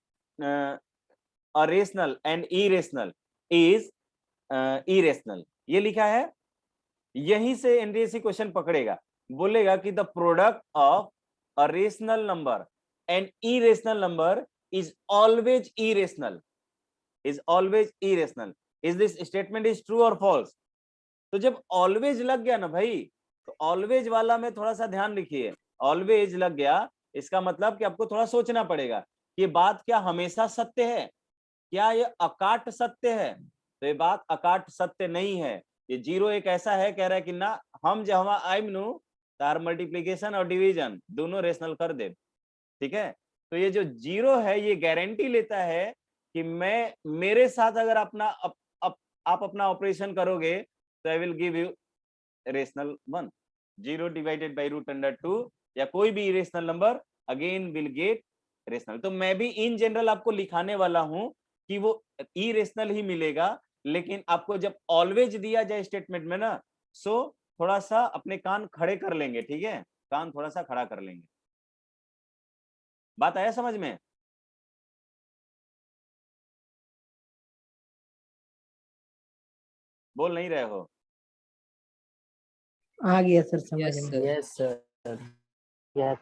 rational and irrational is irrational, ये लिखा है, यहीं से एनडीएससी क्वेश्चन पकड़ेगा, बोलेगा कि the product of a rational number and irrational number is always irrational, is always irrational, is this statement is true और फॉल्स? तो जब ऑलवेज लग गया ना भाई, तो ऑलवेज वाला में थोड़ा सा ध्यान रखिए, ऑलवेज लग गया इसका मतलब कि आपको थोड़ा सोचना पड़ेगा कि ये बात क्या हमेशा सत्य है, क्या ये अकाट सत्य है? तो ये बात अकाट सत्य नहीं है, ये जीरो एक ऐसा है, कह रहा है कि ना हम जब आइम नु तार मल्टीप्लीकेशन और डिवीजन दोनों रेशनल कर दे, ठीक है? तो ये जो जीरो है ये गारंटी लेता है कि मैं, मेरे साथ अगर अपना आप अपना ऑपरेशन करोगे तो I will give you rational one, zero divided by root under two, या कोई भी irrational number again will get rational. तो मैं भी इन जनरल आपको लिखाने वाला हूं कि वो इरेशनल ही मिलेगा, लेकिन आपको जब ऑलवेज दिया जाए स्टेटमेंट में ना, सो थोड़ा सा अपने कान खड़े कर लेंगे, ठीक है? कान थोड़ा सा खड़ा कर लेंगे। बात आया समझ में? बोल नहीं रहे हो? आ गया सर समझ यस में। सर। Yes sir. यस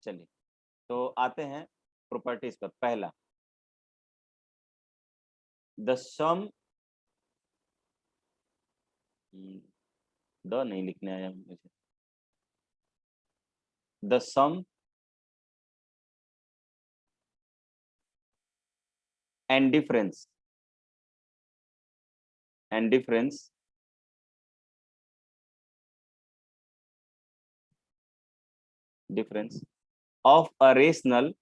चलिए, तो आते हैं प्रॉपर्टीज पर। पहला, द सम द नहीं लिखने आया मुझे। The sum and difference of a rational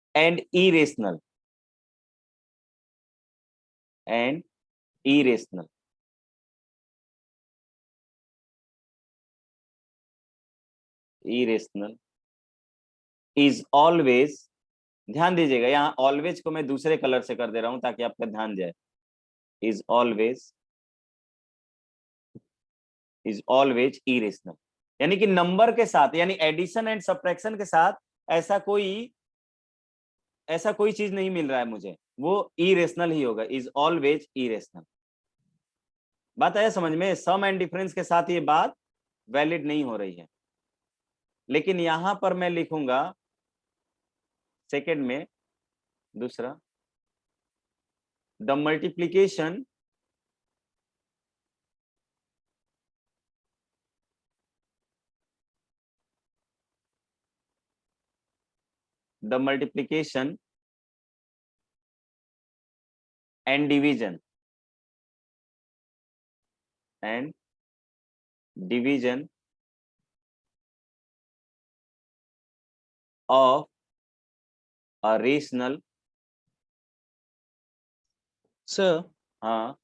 and irrational is always, ध्यान दीजिएगा यहाँ ऑलवेज को मैं दूसरे कलर से कर दे रहा हूं ताकि आपका ध्यान जाए। is always irrational, यानी कि नंबर के साथ, यानी एडिशन एंड सब्ट्रैक्शन के साथ ऐसा कोई चीज नहीं मिल रहा है मुझे, वो इरेशनल ही होगा। Is always irrational. बात आया समझ में? सम एंड डिफरेंस के साथ ये बात वैलिड नहीं हो रही है। लेकिन यहां पर मैं लिखूंगा सेकेंड में दूसरा, the multiplication and division of a rational, sir हाँ,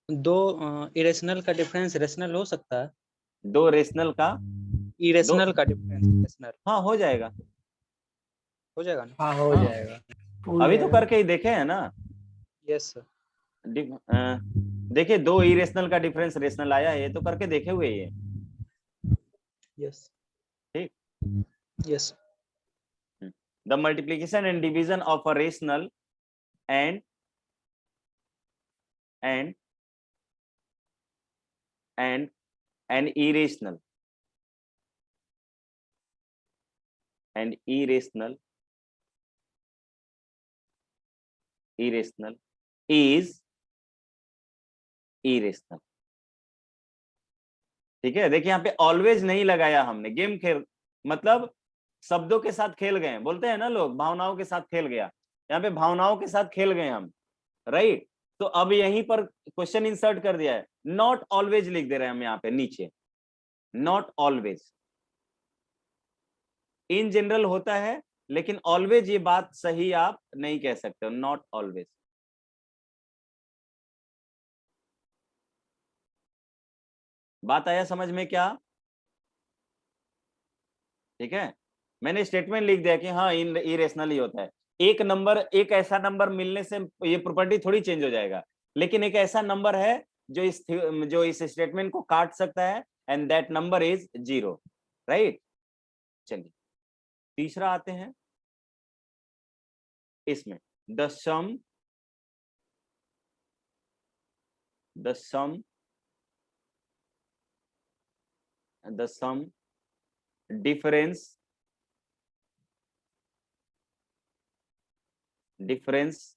दो इरेशनल का डिफरेंस रेशनल हो सकता है? दो रेशनल का इरेशनल का डिफरेंस रेशनल हाँ हो जाएगा। हो जाएगा ना? हाँ हो हाँ। जाएगा। अभी तो करके ही देखे है ना। Yes sir. देखिए दो इरेशनल का डिफरेंस रेशनल आया है, ये तो करके देखे हुए ये। यस ठीक। Yes. The multiplication and division of a rational and an irrational is irrational। ठीक है, देखिए यहाँ पे ऑलवेज नहीं लगाया हमने, गेम खेल मतलब शब्दों के साथ खेल गए, बोलते हैं ना लोग भावनाओं के साथ खेल गया, यहाँ पे भावनाओं के साथ खेल गए हम, राइट। तो अब यहीं पर क्वेश्चन इंसर्ट कर दिया है, नॉट ऑलवेज लिख दे रहे हैं हम यहाँ पे नीचे, नॉट ऑलवेज। इन जनरल होता है, लेकिन ऑलवेज ये बात सही आप नहीं कह सकते, नॉट ऑलवेज। बात आया समझ में क्या? ठीक है, मैंने स्टेटमेंट लिख दिया कि हाँ इरेशनल ही होता है। एक नंबर, एक ऐसा नंबर मिलने से ये प्रॉपर्टी थोड़ी चेंज हो जाएगा, लेकिन एक ऐसा नंबर है जो इस स्टेटमेंट को काट सकता है, and that number is 0, right. चलिए तीसरा आते हैं, इसमें the sum difference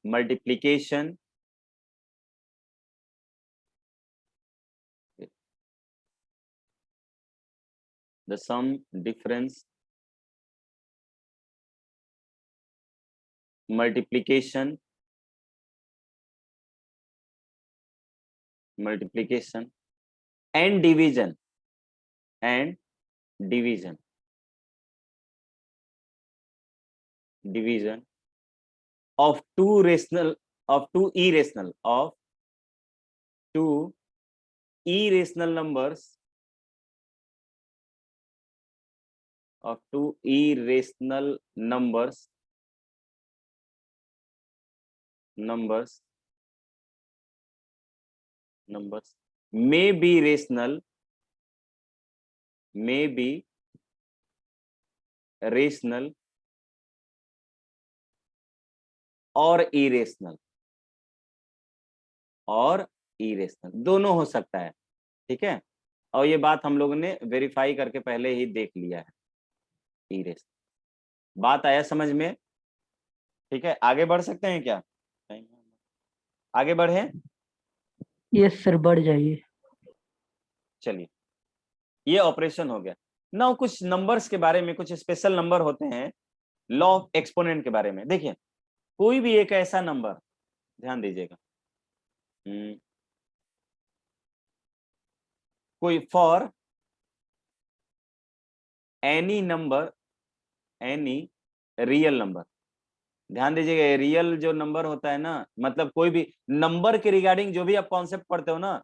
multiplication the sum difference multiplication and division of two irrational numbers may be rational और इरेशनल दोनों हो सकता है। ठीक है, और ये बात हम लोगों ने वेरीफाई करके पहले ही देख लिया है, इरेशनल। बात आया समझ में? ठीक है, आगे बढ़ सकते हैं क्या? आगे बढ़े? यस सर, बढ़ जाइए। चलिए, ये ऑपरेशन हो गया। नाउ कुछ नंबर्स के बारे में, कुछ स्पेशल नंबर होते हैं लॉ ऑफ एक्सपोनेंट के बारे में। देखिए, कोई भी एक ऐसा नंबर, ध्यान दीजिएगा, कोई for any number, any real number, ध्यान दीजिएगा, रियल जो नंबर होता है ना, मतलब कोई भी नंबर के रिगार्डिंग जो भी आप कॉन्सेप्ट पढ़ते हो ना,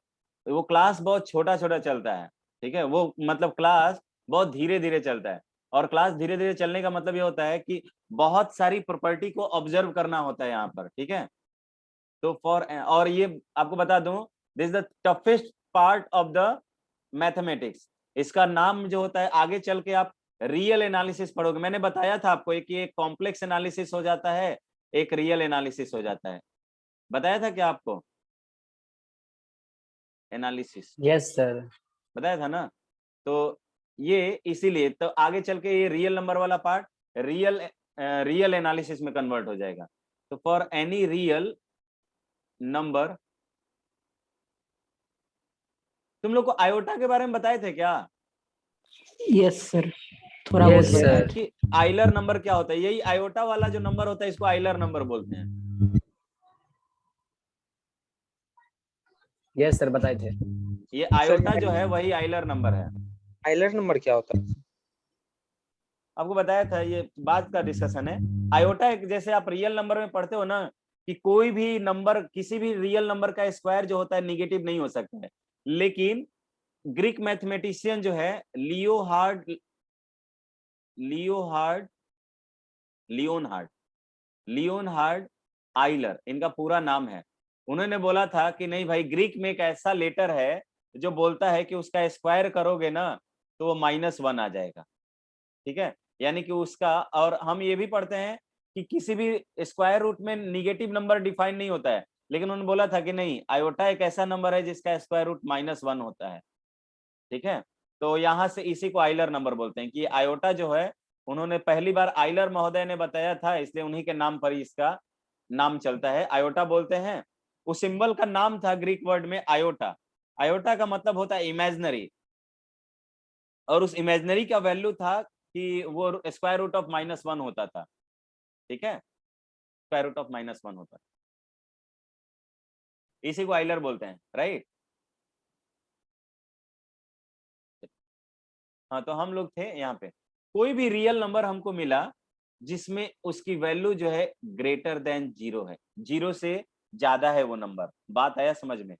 वो क्लास बहुत छोटा छोटा चलता है। ठीक है, वो मतलब क्लास बहुत धीरे धीरे चलता है, और क्लास धीरे धीरे चलने का मतलब ये होता है कि बहुत सारी प्रॉपर्टी को ऑब्जर्व करना होता है यहाँ पर। ठीक है, तो और ये आपको बता दूं, this the toughest part of the mathematics. इसका नाम जो होता है, आगे चल के आप रियल एनालिसिस पढ़ोगे। मैंने बताया था आपको कि एक कॉम्प्लेक्स एनालिसिस हो जाता है, एक रियल एनालिसिस हो जाता है। बताया था क्या आपको? Analysis yes sir. बताया था ना? तो ये इसीलिए तो आगे चल के ये रियल नंबर वाला पार्ट रियल एनालिसिस में कन्वर्ट हो जाएगा। तो फॉर एनी रियल नंबर, तुम लोग को आयोटा के बारे में बताए थे क्या? यस सर, थोड़ा बहुत Yes, बताया sir. था। कि आइलर नंबर क्या होता है? यही आयोटा वाला जो नंबर होता है, इसको आइलर नंबर बोलते हैं। यस सर, बताए थे। ये आयोटा जो है वही आइलर नंबर है। आइलर नंबर क्या होता है? आपको बताया था, ये बात का डिस्कशन है। आयोटा एक, जैसे आप रियल नंबर में पढ़ते हो ना, कि कोई भी नंबर, किसी भी रियल नंबर का स्क्वायर जो होता है निगेटिव नहीं हो सकता है। लेकिन ग्रीक मैथमेटिशियन जो है लियोनहार्ड आइलर, इनका पूरा नाम है। उन्होंने बोला था कि नहीं भाई, ग्रीक में एक ऐसा लेटर है जो बोलता है कि उसका स्क्वायर करोगे ना तो वो -1 आ जाएगा। ठीक है, यानी कि उसका, और हम ये भी पढ़ते हैं कि किसी भी स्क्वायर रूट में निगेटिव नंबर डिफाइन नहीं होता है, लेकिन उन्होंने बोला था कि नहीं, आयोटा एक ऐसा नंबर है जिसका स्क्वायर रूट -1 होता है। ठीक है, तो यहां से इसी को आइलर नंबर बोलते हैं। कि आयोटा जो है, उन्होंने पहली बार आइलर महोदय ने बताया था, इसलिए उन्हीं के नाम पर इसका नाम चलता है, आयोटा बोलते हैं। उस सिंबल का नाम था ग्रीक वर्ड में आयोटा। आयोटा का मतलब होता है इमेजिनरी, और उस इमेजिनरी का वैल्यू था कि वो स्क्वायर रूट ऑफ -1 होता था। ठीक है, स्क्वायर रूट ऑफ -1 होता है, इसी को आइलर बोलते हैं, राइट। हाँ, तो हम लोग थे यहाँ पे, कोई भी रियल नंबर हमको मिला जिसमें उसकी वैल्यू जो है ग्रेटर देन 0 है, 0 से ज्यादा है वो नंबर। बात आया समझ में?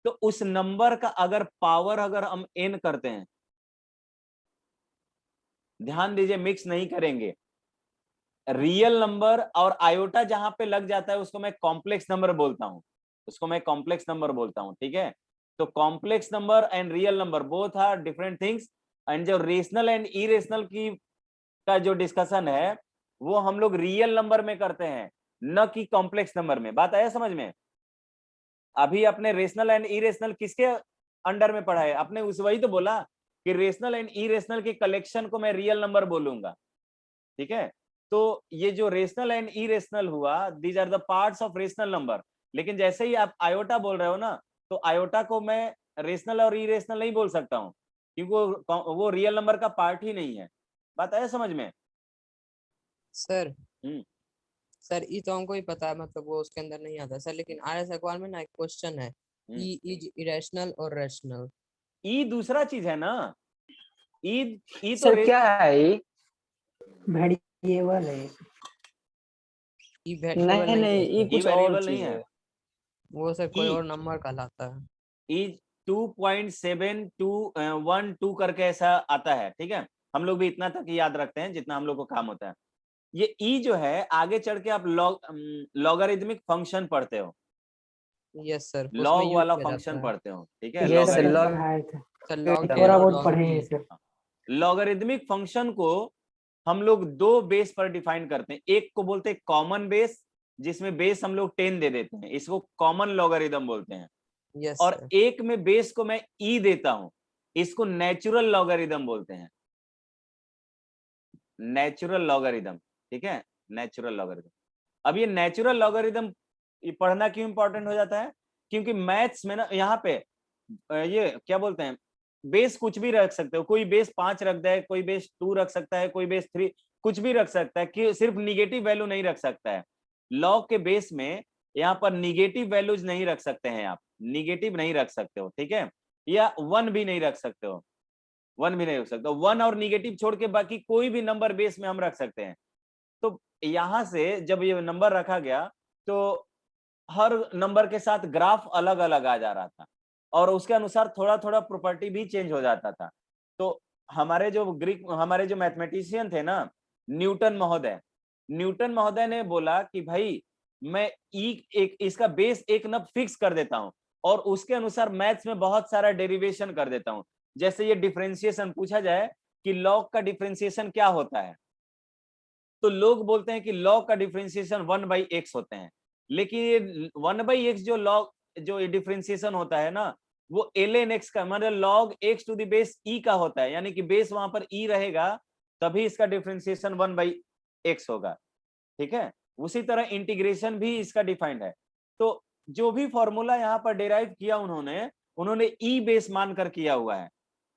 तो उस नंबर का अगर पावर अगर हम n करते हैं, ध्यान दीजिए, मिक्स नहीं करेंगे। रियल नंबर और आयोटा जहां पे लग जाता है उसको मैं कॉम्प्लेक्स नंबर बोलता हूं, उसको मैं कॉम्प्लेक्स नंबर बोलता हूं। ठीक है, तो complex number and real number both are different things. And जो रेशनल एंड इरेशनल की का जो डिस्कशन है, वो हम लोग रियल नंबर में करते हैं, न कि कॉम्प्लेक्स नंबर में। बात आया समझ में? अभी अपने रेशनल एंड इरेशनल किसके अंडर में पढ़ा है? आपने उस वही तो बोला कि रेशनल एंड इरेशनल के कलेक्शन को मैं रियल नंबर बोलूंगा। ठीक है, तो ये जो रेशनल एंड इरेशनल हुआ, these are the parts of rational number. लेकिन जैसे ही आप आयोटा बोल रहे हो ना, तो आयोटा को मैं रेशनल और इरेशनल नहीं बोल सकता हूँ, क्योंकि वो रियल नंबर का पार्ट ही नहीं है। बात आया समझ में? सर हम्म सर ये तो हमको ही पता है, मतलब वो उसके अंदर नहीं आता सर। लेकिन आर एस अखबार में ना एक क्वेश्चन है, ई इज इरेशनल और रैशनल। ई दूसरा चीज है ना, ई तो सर क्या है ये? वेरिएबल है। ई वेरिएबल नहीं नहीं नहीं, है ये सर, कुछ और वेरिएबल नहीं चीज है। है। वो सर कोई ई और नंबर कहलाता है। इज 2.7212 करके ऐसा आता है। ठीक है, हम लोग भी इतना तक याद रखते हैं जितना हम लोग को काम होता है। ये ई जो है, आगे चढ़ के आप लॉगरिथमिक फंक्शन पढ़ते हो, यस सर, उसमें लॉग यूज वाला किया फंक्शन जाता है। पढ़ते हो। ठीक है, yes sir, sir log logarithmic, पढ़ाए थे, सर लॉग एन थोड़ा और बहुत लॉग पढ़े हैं पी। सर। लॉगरिथमिक फंक्शन को हम लोग दो बेस पर डिफाइन करते हैं। एक को बोलते हैं कॉमन बेस, जिसमें बेस हम लोग 10 दे देते हैं, इसको कॉमन लॉगरिथम बोलते हैं। यस और सर। एक में बेस को मैं ई देता हूं, इसको नेचुरल लॉगरिथम बोलते हैं। नेचुरल लॉगरिदम, ठीक है, नेचुरल लॉगरिदम। अब ये नेचुरल लॉगरिदम ये पढ़ना क्यों इंपॉर्टेंट हो जाता है? क्योंकि मैथ्स में ना यहाँ पे ये क्या बोलते हैं, बेस कुछ भी रख सकते हो, कोई बेस 5 रख दे, कोई बेस 2 रख सकता है, कोई बेस 3, कुछ भी रख सकता है, कि सिर्फ निगेटिव वैल्यू नहीं रख सकता है। लॉग के बेस में यहाँ पर निगेटिव वैल्यूज नहीं रख सकते हैं, आप निगेटिव नहीं रख सकते हो, ठीक है, या 1 भी नहीं रख सकते हो, 1 भी नहीं रख सकते हो, 1 और निगेटिव छोड़ के बाकी कोई भी नंबर बेस में हम रख सकते हैं। तो यहां से जब ये नंबर रखा गया तो हर नंबर के साथ ग्राफ अलग अलग आ जा रहा था और उसके अनुसार थोड़ा थोड़ा प्रॉपर्टी भी चेंज हो जाता था। तो हमारे जो मैथमेटिशियन थे ना, न्यूटन महोदय ने बोला कि भाई मैं इसका बेस एक न फिक्स कर देता हूं और उसके अनुसार मैथ्स में बहुत सारा डेरिवेशन कर देता हूं। जैसे ये डिफरेंशिएशन पूछा जाए कि लॉग का डिफरेंशिएशन क्या होता है, तो लोग बोलते हैं कि लॉग का डिफरेंशिएशन 1/x होते हैं, लेकिन ये 1/x जो लॉग जो डिफरेंशिएशन होता है ना, वो ln x का मतलब log x to the base e का होता है, यानी कि बेस वहां पर e रहेगा तभी इसका डिफरेंशिएशन 1/x होगा, ठीक है। उसी तरह इंटीग्रेशन भी इसका डिफाइंड है। तो जो भी फॉर्मूला यहाँ पर डेराइव किया उन्होंने ई बेस मानकर किया हुआ है।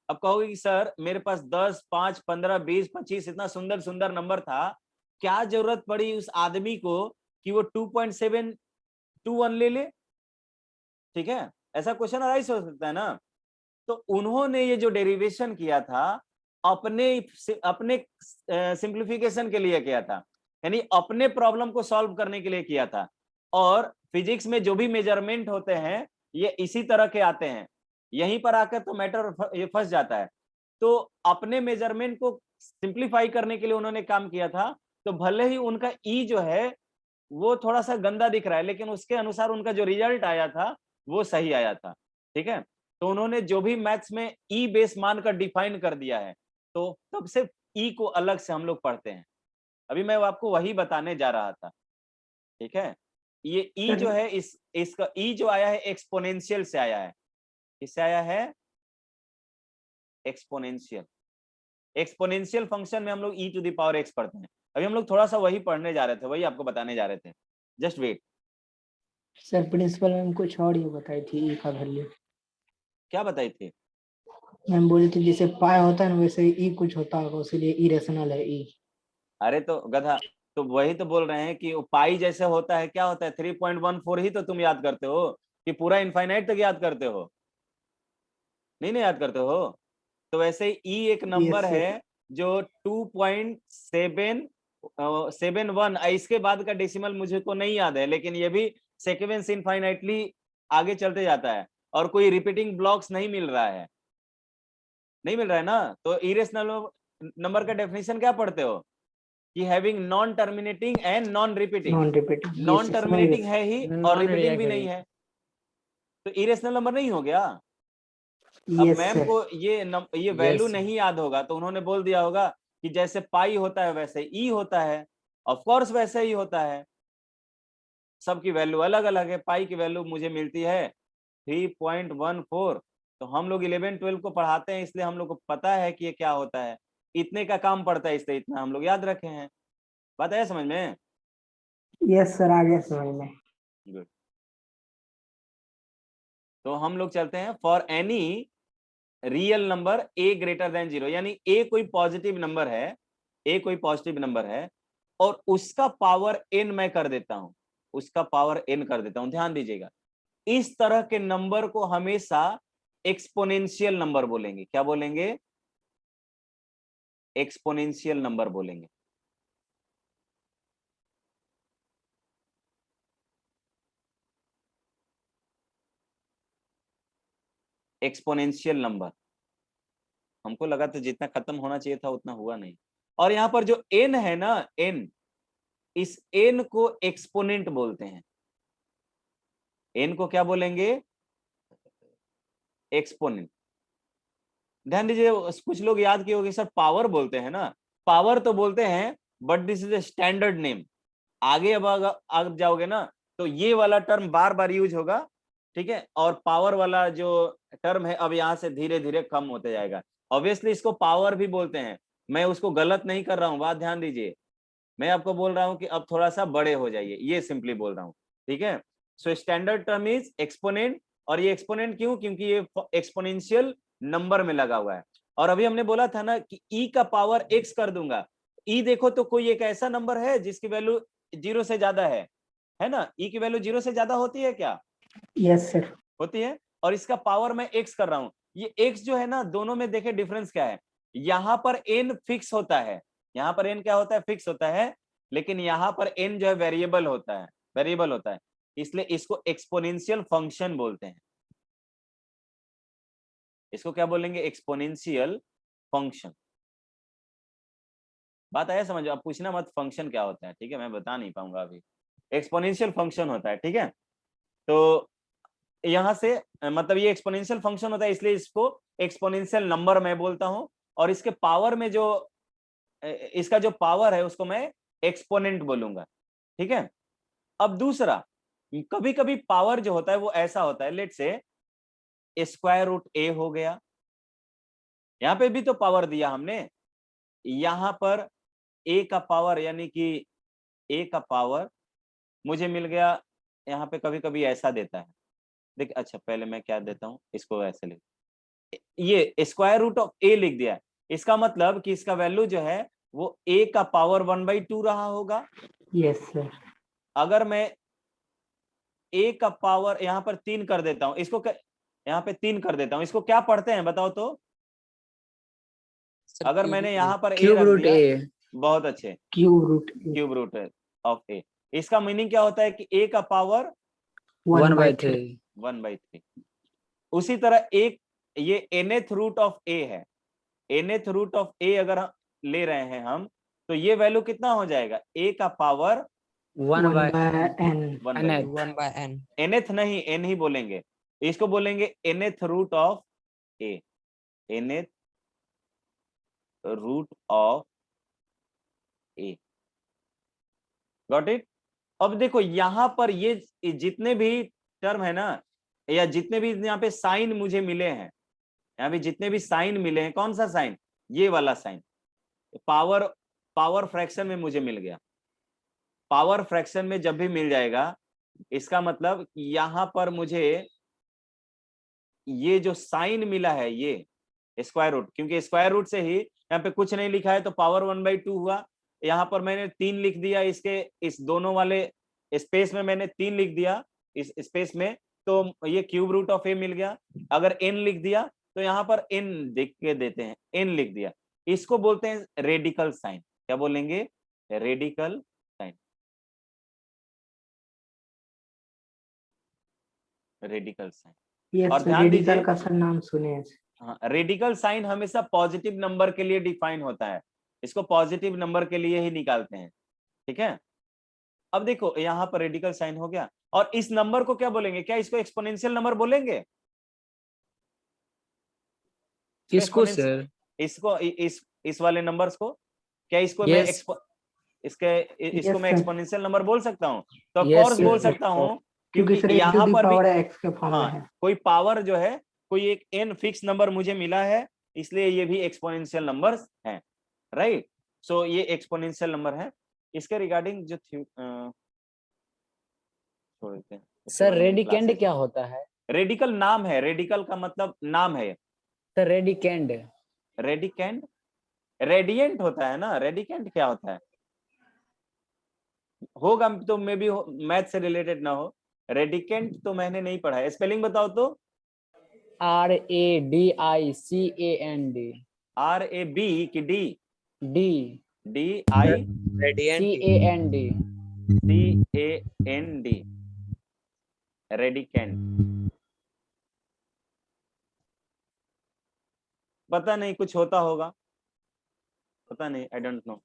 अब कहोगे कि सर मेरे पास 10, 5, 15, 20, 25 इतना सुंदर सुंदर नंबर था, क्या जरूरत पड़ी उस आदमी को कि वो 2.721 ले ले, ठीक है, ऐसा क्वेश्चन अराइज हो सकता है ना। तो उन्होंने ये जो डेरिवेशन किया था अपने सिंप्लीफिकेशन के लिए किया था, यानी अपने प्रॉब्लम को सॉल्व करने के लिए किया था। और फिजिक्स में जो भी मेजरमेंट होते हैं ये इसी तरह के आते हैं, यहीं पर आकर तो मैटर ये फंस जाता है। तो अपने मेजरमेंट को सिंप्लीफाई करने के लिए उन्होंने काम किया था। तो भले ही उनका ई जो है वो थोड़ा सा गंदा दिख रहा है, लेकिन उसके अनुसार उनका जो रिजल्ट आया था वो सही आया था, ठीक है। तो उन्होंने जो भी मैथ्स में ई बेस मानकर डिफाइन कर दिया है, तो तब से ई को अलग से हम लोग पढ़ते हैं। अभी मैं आपको वही बताने जा रहा था, ठीक है। ये ई जो है इसका ई जो आया है एक्सपोनेंशियल से आया है। किससे आया है? एक्सपोनेंशियल। एक्सपोनेंशियल फंक्शन में हम लोग ई टू द पावर एक्स पढ़ते हैं। अभी हम लोग थोड़ा सा वही पढ़ने जा रहे थे, वही आपको बताने जा रहे थे, just wait. Sir principal ma'am कुछ और ये बताई थी ई का वैल्यू। क्या बताई थी? मैम बोली थी जैसे पाई होता है ना वैसे ई कुछ होता होगा, इसीलिए इरेशनल है ई। अरे तो गधा, तो वही तो बोल रहे हैं कि पाई जैसे होता है, क्या होता है 3.14 ही तो तुम याद करते हो कि पूरा इनफाइनाइट तक याद करते हो? नहीं ना याद करते हो। तो वैसे ई एक नंबर Yes, है जो 2.771, इसके बाद का डेसिमल मुझे को नहीं याद है, लेकिन ये भी सीक्वेंस इनफाइनाइटली आगे चलते जाता है और कोई रिपीटिंग ब्लॉक्स नहीं मिल रहा है, नहीं मिल रहा है ना। तो इरेशनल नंबर का डेफिनेशन क्या पढ़ते हो कि having non terminating and non repeating. Non repeating. Non terminating है ही और रिपीटिंग भी नहीं है, तो इरेशनल नंबर नहीं हो गया। अब मैम को ये वैल्यू नहीं याद होगा तो उन्होंने बोल दिया होगा कि जैसे पाई होता है वैसे ई होता है। ऑफ कोर्स वैसे ही होता है, सबकी वैल्यू अलग अलग है। पाई की वैल्यू मुझे मिलती है 3.14, तो हम लोग 11-12 को पढ़ाते हैं इसलिए हम लोग को पता है कि ये क्या होता है। इतने का काम पड़ता है, इसलिए इतना हम लोग याद रखे हैं। बात आया समझ में? यस सर, आ गया समझ में। गुड। तो हम लोग चलते हैं for any real number a greater than 0, यानी a कोई पॉजिटिव नंबर है, a कोई पॉजिटिव नंबर है और उसका पावर n मैं कर देता हूं, उसका पावर n कर देता हूं। ध्यान दीजिएगा, इस तरह के नंबर को हमेशा एक्सपोनेंशियल नंबर बोलेंगे। क्या बोलेंगे? एक्सपोनेंशियल नंबर बोलेंगे। Exponential number. हमको लगा था जितना खत्म होना चाहिए था उतना हुआ नहीं। और यहां पर जो n है ना, n, इस n को एक्सपोनेंट बोलते हैं। n को क्या बोलेंगे? एक्सपोनेंट। ध्यान दीजिए, कुछ लोग याद किए होंगे सर पावर बोलते हैं ना, पावर तो बोलते हैं but this is a standard name. आगे अब आगे जाओगे ना तो ये वाला टर्म बार बार यूज होगा, ठीक है, और पावर वाला जो टर्म है अब यहां से धीरे धीरे कम होते जाएगा। ऑब्वियसली इसको पावर भी बोलते हैं, मैं उसको गलत नहीं कर रहा हूँ, बात ध्यान दीजिए। मैं आपको बोल रहा हूँ कि अब थोड़ा सा बड़े हो जाइए, ये सिंपली बोल रहा हूँ, ठीक है। So standard term is exponent, और ये एक्सपोनेंट क्यों? क्योंकि ये एक्सपोनेंशियल नंबर में लगा हुआ है। और अभी हमने बोला था ना कि e का पावर x कर दूंगा। e देखो तो कोई एक ऐसा नंबर है जिसकी वैल्यू 0 से ज्यादा है ना? e की वैल्यू 0 से ज्यादा होती है क्या? Yes sir. होती है। और इसका पावर मैं x कर रहा हूं। ये x जो है ना, दोनों में देखे डिफरेंस क्या है? यहां पर n फिक्स होता है, यहां पर n क्या होता है? फिक्स होता है। लेकिन यहां पर n जो है वेरिएबल होता है, वेरिएबल होता है, इसलिए इसको एक्सपोनेंशियल फंक्शन बोलते हैं। इसको क्या बोलेंगे? Exponential function. बात आया समझ? अब पूछना मत फंक्शन क्या होता है, ठीक है, मैं बता नहीं पाऊंगा अभी। एक्सपोनेंशियल फंक्शन होता है, ठीक है। तो यहां से मतलब ये एक्सपोनेंशियल फंक्शन होता है, इसलिए इसको एक्सपोनेंशियल नंबर मैं बोलता हूं। और इसके पावर में जो इसका जो पावर है उसको मैं एक्सपोनेंट बोलूंगा, ठीक है। अब दूसरा, कभी कभी पावर जो होता है वो ऐसा होता है, लेट से स्क्वायर रूट ए हो गया, यहां पे भी तो पावर दिया हमने। यहां पर ए का पावर यानी कि ए का पावर मुझे मिल गया, यहाँ पे कभी कभी ऐसा देता है, देख अच्छा पहले मैं क्या देता हूँ, इसको ऐसे लिख, ये स्क्वायर रूट ऑफ ए लिख दिया। इसका मतलब कि इसका वैल्यू जो है वो ए का पावर 1/2 रहा होगा। Yes sir. अगर मैं ए का पावर यहाँ पर 3 कर देता हूँ, इसको यहाँ पे 3 कर देता हूँ, इसको क्या पढ़ते हैं बताओ तो? सर अगर मैंने यहाँ पर ए क्यूब रख रूट दिया, ए। बहुत अच्छे, क्यूब रूट ऑफ ए, इसका मीनिंग क्या होता है कि ए का पावर 1/3। 1/3। उसी तरह एक ये nth रूट ऑफ ए है, nth रूट ऑफ ए अगर ले रहे हैं हम, तो ये वैल्यू कितना हो जाएगा? ए का power 1/n। 1/n। 1/n। nth नहीं, n ही बोलेंगे, इसको बोलेंगे nth root of A, nth root of A. Got it? अब देखो यहां पर ये जितने भी टर्म है ना, या जितने भी यहाँ पे साइन मुझे मिले हैं, यहाँ पे जितने भी साइन मिले हैं, कौन सा साइन? ये वाला साइन। पावर फ्रैक्शन में मुझे मिल गया। पावर फ्रैक्शन में जब भी मिल जाएगा, इसका मतलब यहां पर मुझे ये जो साइन मिला है ये स्क्वायर रूट, क्योंकि स्क्वायर रूट से ही यहाँ पे कुछ नहीं लिखा है तो पावर 1/2 हुआ। यहाँ पर मैंने 3 लिख दिया, इसके इस दोनों वाले स्पेस में मैंने 3 लिख दिया इस स्पेस में, तो ये क्यूब रूट ऑफ ए मिल गया। अगर n लिख दिया तो यहाँ पर n लिख के देते हैं, n लिख दिया, इसको बोलते हैं रेडिकल साइन। क्या बोलेंगे? Radical sign. Radical sign. Yes और सर, ध्यान रेडिकल दीजिए, का सर नाम सुने हैं। हाँ, रेडिकल साइन हमेशा पॉजिटिव नंबर के लिए डिफाइन होता है, इसको पॉजिटिव नंबर के लिए ही निकालते हैं, ठीक है। अब देखो यहाँ पर रेडिकल साइन हो गया, और इस नंबर को क्या बोलेंगे? क्या इसको एक्सपोनेंशियल नंबर बोलेंगे? किसको सर? इसको इस वाले नंबर्स को, क्या इसको मैं यस इसको मैं सर। एक्सपोनेंशियल नंबर बोल सकता हूँ? तो ऑफ Yes, कोर्स sir. बोल Yes, सकता sir. हूँ, क्योंकि सर क्योंकि a to यहाँ the पर भी power x के फॉर्म में है। कोई पावर जो है, कोई एक n फिक्स नंबर मुझे मिला है, इसलिए ये भी एक्सपोनेंशियल नंबर्स हैं, राइट। सो ये एक्सपोनेंशियल नंबर है। इसके रिगार्डिंग जो छोड़ देते हैं, उसके सर बाद मेरी रेडिकेंड क्लासेस क्या है। होता है? रेडिकल नाम है, रेडिकल का मतलब नाम है। Sir radicand. रेडिकेंड रेडिएंट होता है ना, रेडिकेंट क्या होता है? होगा तो मे बी मैथ से रिलेटेड ना हो। रेडिकेंट तो मैंने नहीं पढ़ा है, स्पेलिंग बताओ तो। RADICAND। RAB की D? D DICAND। CAND। Radicand. पता नहीं, कुछ होता होगा, पता नहीं, I don't know.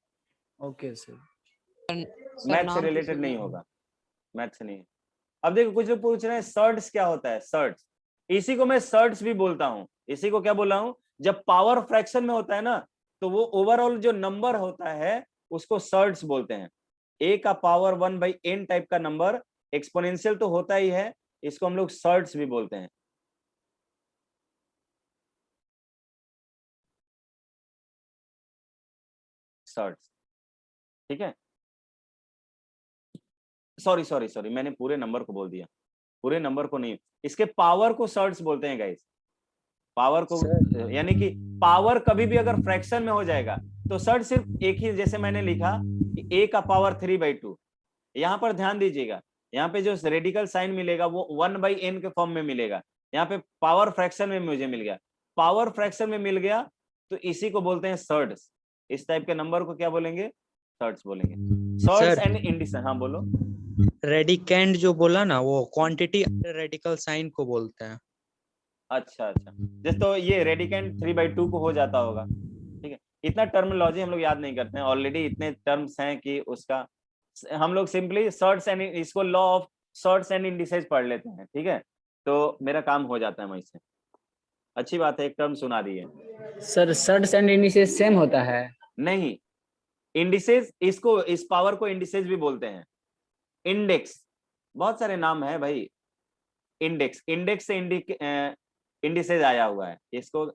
Okay sir. Sir math से नाम तो रिलेटेड सुने नहीं हैं। होगा, मैथ से नहीं। अब देखो कुछ लोग पूछ रहे हैं सर्ट्स क्या होता है? सर्ट्स, इसी को मैं सर्ट्स भी बोलता हूं। इसी को क्या बोला हूं? जब पावर फ्रैक्शन में होता है ना, तो वो ओवरऑल जो नंबर होता है उसको सर्ट्स बोलते हैं। ए का पावर 1/n टाइप का नंबर एक्सपोनेंशियल तो होता ही है, इसको हम लोग सर्ट्स भी बोलते हैं। सर्ट्स, ठीक है। सॉरी मैंने पूरे नंबर को बोल दिया, पूरे नंबर को नहीं, इसके पावर को सर्ट्स बोलते हैं गाइस, पावर को, यानी कि पावर कभी भी अगर फ्रैक्शन में हो जाएगा तो सर्ट सिर्फ एक ही, जैसे मैंने लिखा कि a का पावर 3/2, यहाँ पर ध्यान दीजिएगा, यहाँ पे जो रेडिकल साइन मिलेगा वो 1/n के फॉर्म में मिलेगा, यहाँ पे पावर फ्रैक्शन में मुझे मिल गया, पावर फ्रैक्शन में मिल गया तो इसी को बोलते हैं सर्ट्स, इस टाइप के नंबर को क्या बोलेंगे, सर्ट्स बोलेंगे। Shirts Sir. एंड इंडिसेस, हाँ बोलो। रेडिकेंड जो बोला ना वो क्वांटिटी रेडिकल साइन को बोलते हैं। अच्छा, जैसे तो ये रेडिकेंड 3/2 को हो जाता होगा, ठीक है। इतना टर्मिनोलॉजी हम लोग याद नहीं करते हैं, ऑलरेडी इतने टर्म्स हैं कि उसका हम लोग सिंपली सर्ट्स एंड, इसको law of shirts and indices पढ़ लेते हैं, ठीक है, तो मेरा काम हो जाता है वहीं से। अच्छी बात है, एक टर्म सुना दी है। Sir shirts and indices same होता है? नहीं, इंडिसेस, इसको, इस पावर को इंडिसेस भी बोलते हैं, इंडेक्स, बहुत सारे नाम है भाई, इंडेक्स, इंडेक्स से इंडिसेस आया हुआ है, इसको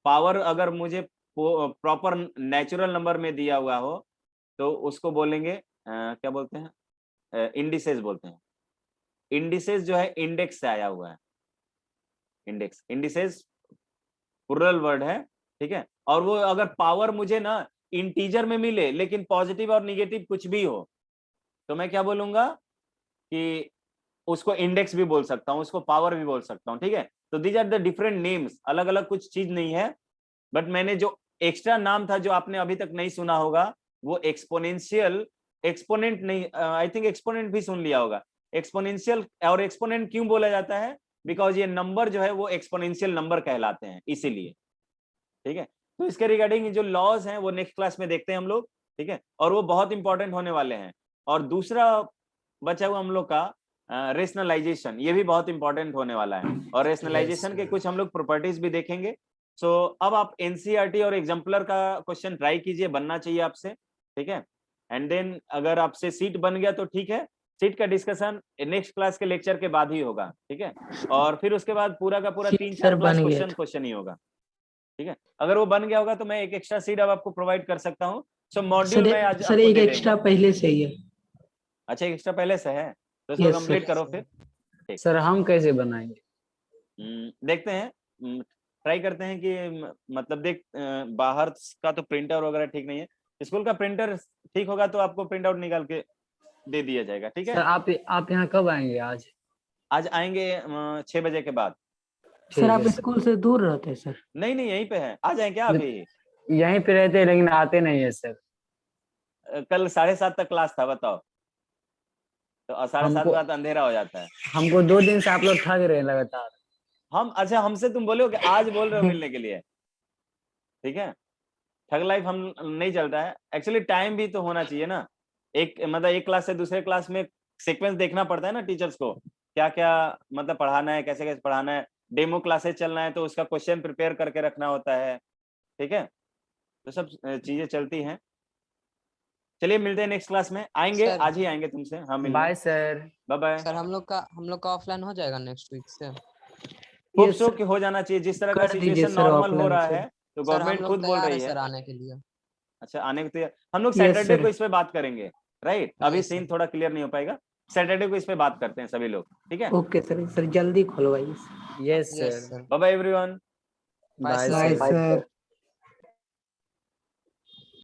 पावर अगर मुझे प्रॉपर नेचुरल नंबर में दिया हुआ हो तो उसको बोलेंगे क्या बोलते हैं, इंडिसेस बोलते हैं। इंडिसेस जो है इंडेक्स से आया हुआ है, इंडेक्स, इंडिसेस प्लूरल वर्ड है, ठीक है। और वो अगर पावर मुझे ना इंटीजर में मिले लेकिन पॉजिटिव और निगेटिव कुछ भी हो तो मैं क्या बोलूंगा कि उसको इंडेक्स भी बोल सकता हूँ, उसको पावर भी बोल सकता हूँ, ठीक है। तो these are the different names, अलग अलग कुछ चीज नहीं है, बट मैंने जो एक्स्ट्रा नाम था जो आपने अभी तक नहीं सुना होगा वो एक्सपोनेंशियल, एक्सपोनेंट नहीं, आई थिंक एक्सपोनेंट भी सुन लिया होगा, एक्सपोनेंशियल। और एक्सपोनेंट क्यों बोला जाता है, बिकॉज ये नंबर जो है वो एक्सपोनेंशियल नंबर कहलाते हैं, इसीलिए, ठीक है। तो इसके रिगार्डिंग जो लॉज हैं वो नेक्स्ट क्लास में देखते हैं हम लोग, ठीक है, और वो बहुत इंपॉर्टेंट होने वाले हैं। और दूसरा बचा हुआ हम लोग का रेशनलाइजेशन, ये भी बहुत इंपॉर्टेंट होने वाला है, और रेशनलाइजेशन के कुछ हम लोग प्रॉपर्टीज भी देखेंगे। सो अब आप एनसीईआरटी और एग्जाम्पलर का क्वेश्चन ट्राई कीजिए, बनना चाहिए आपसे, ठीक है। एंड देन अगर आपसे सीट बन गया तो ठीक है, सीट का डिस्कशन नेक्स्ट क्लास के लेक्चर के बाद ही होगा, ठीक है। और फिर उसके बाद पूरा का पूरा 3-4 क्लास क्वेश्चन ही होगा, ठीक है। अगर वो बन गया होगा तो मैं एक एक्स्ट्रा सीट अब आपको प्रोवाइड कर सकता हूँ। सो मॉड्यूल में आज सर एक एक्स्ट्रा पहले से ही है। अच्छा, एक्स्ट्रा पहले से है तो इसको कंप्लीट करो फिर। सर हम कैसे बनाएंगे? देखते हैं, ट्राई करते हैं कि मतलब देख, बाहर का तो प्रिंटर वगैरह ठीक नहीं है, स्कूल का प्रिंटर ठीक होगा तो आपको प्रिंट आउट निकाल के दे दिया जाएगा, ठीक है। सर आप यहाँ कब आएंगे? आज आएंगे 6 बजे के बाद। सर आप स्कूल से दूर रहते हैं सर? नहीं यहीं पे है, आ जाए क्या अभी? यहीं पे रहते हैं लेकिन आते नहीं है सर। कल 7:30 तक क्लास था, बताओ, तो 7:30 के बाद अंधेरा हो जाता है। हमको 2 दिन से आप लोग ठग रहे हैं लगातार। अच्छा, हमसे तुम बोले हो कि आज बोल रहे हो मिलने के लिए, ठीक है। ठग लाइफ हम नहीं चलता है, एक्चुअली टाइम भी तो होना चाहिए ना, एक मतलब एक क्लास से दूसरे क्लास में सीक्वेंस देखना पड़ता है ना टीचर्स को, क्या क्या मतलब पढ़ाना है, कैसे कैसे पढ़ाना है, डेमो क्लासेस चलना है तो उसका क्वेश्चन प्रिपेयर करके रखना होता है, ठीक है। तो सब चीजें चलती हैं। चलिए मिलते हैं नेक्स्ट क्लास में, आएंगे सर, आज ही आएंगे तुमसे। हाँ मिलना, bye sir. Bye bye. Sir हम लोग का ऑफलाइन हो जाएगा नेक्स्ट वीक से? होप सो कि हो जाना चाहिए, जिस तरह का कर दीजिए सिचुएशन सर नॉर्मल हो offline रहा से। है तो सर हम गवर्नमेंट लोग खुद बोल तैयार रही है है। सर आने के लिए। अच्छा, आने के हम लोग Yes, सैटरडे sir. को इस पे बात करेंगे, राइट। अभी Yes, सीन sir. थोड़ा क्लियर नहीं हो पाएगा, सैटरडे को इस पे बात करते हैं सभी लोग, ठीक है। ओके सर, सर जल्दी खुलवाइए। Yes Yes, sir. sir. Bye bye everyone. Bye, bye sir. Bye sir. Sir.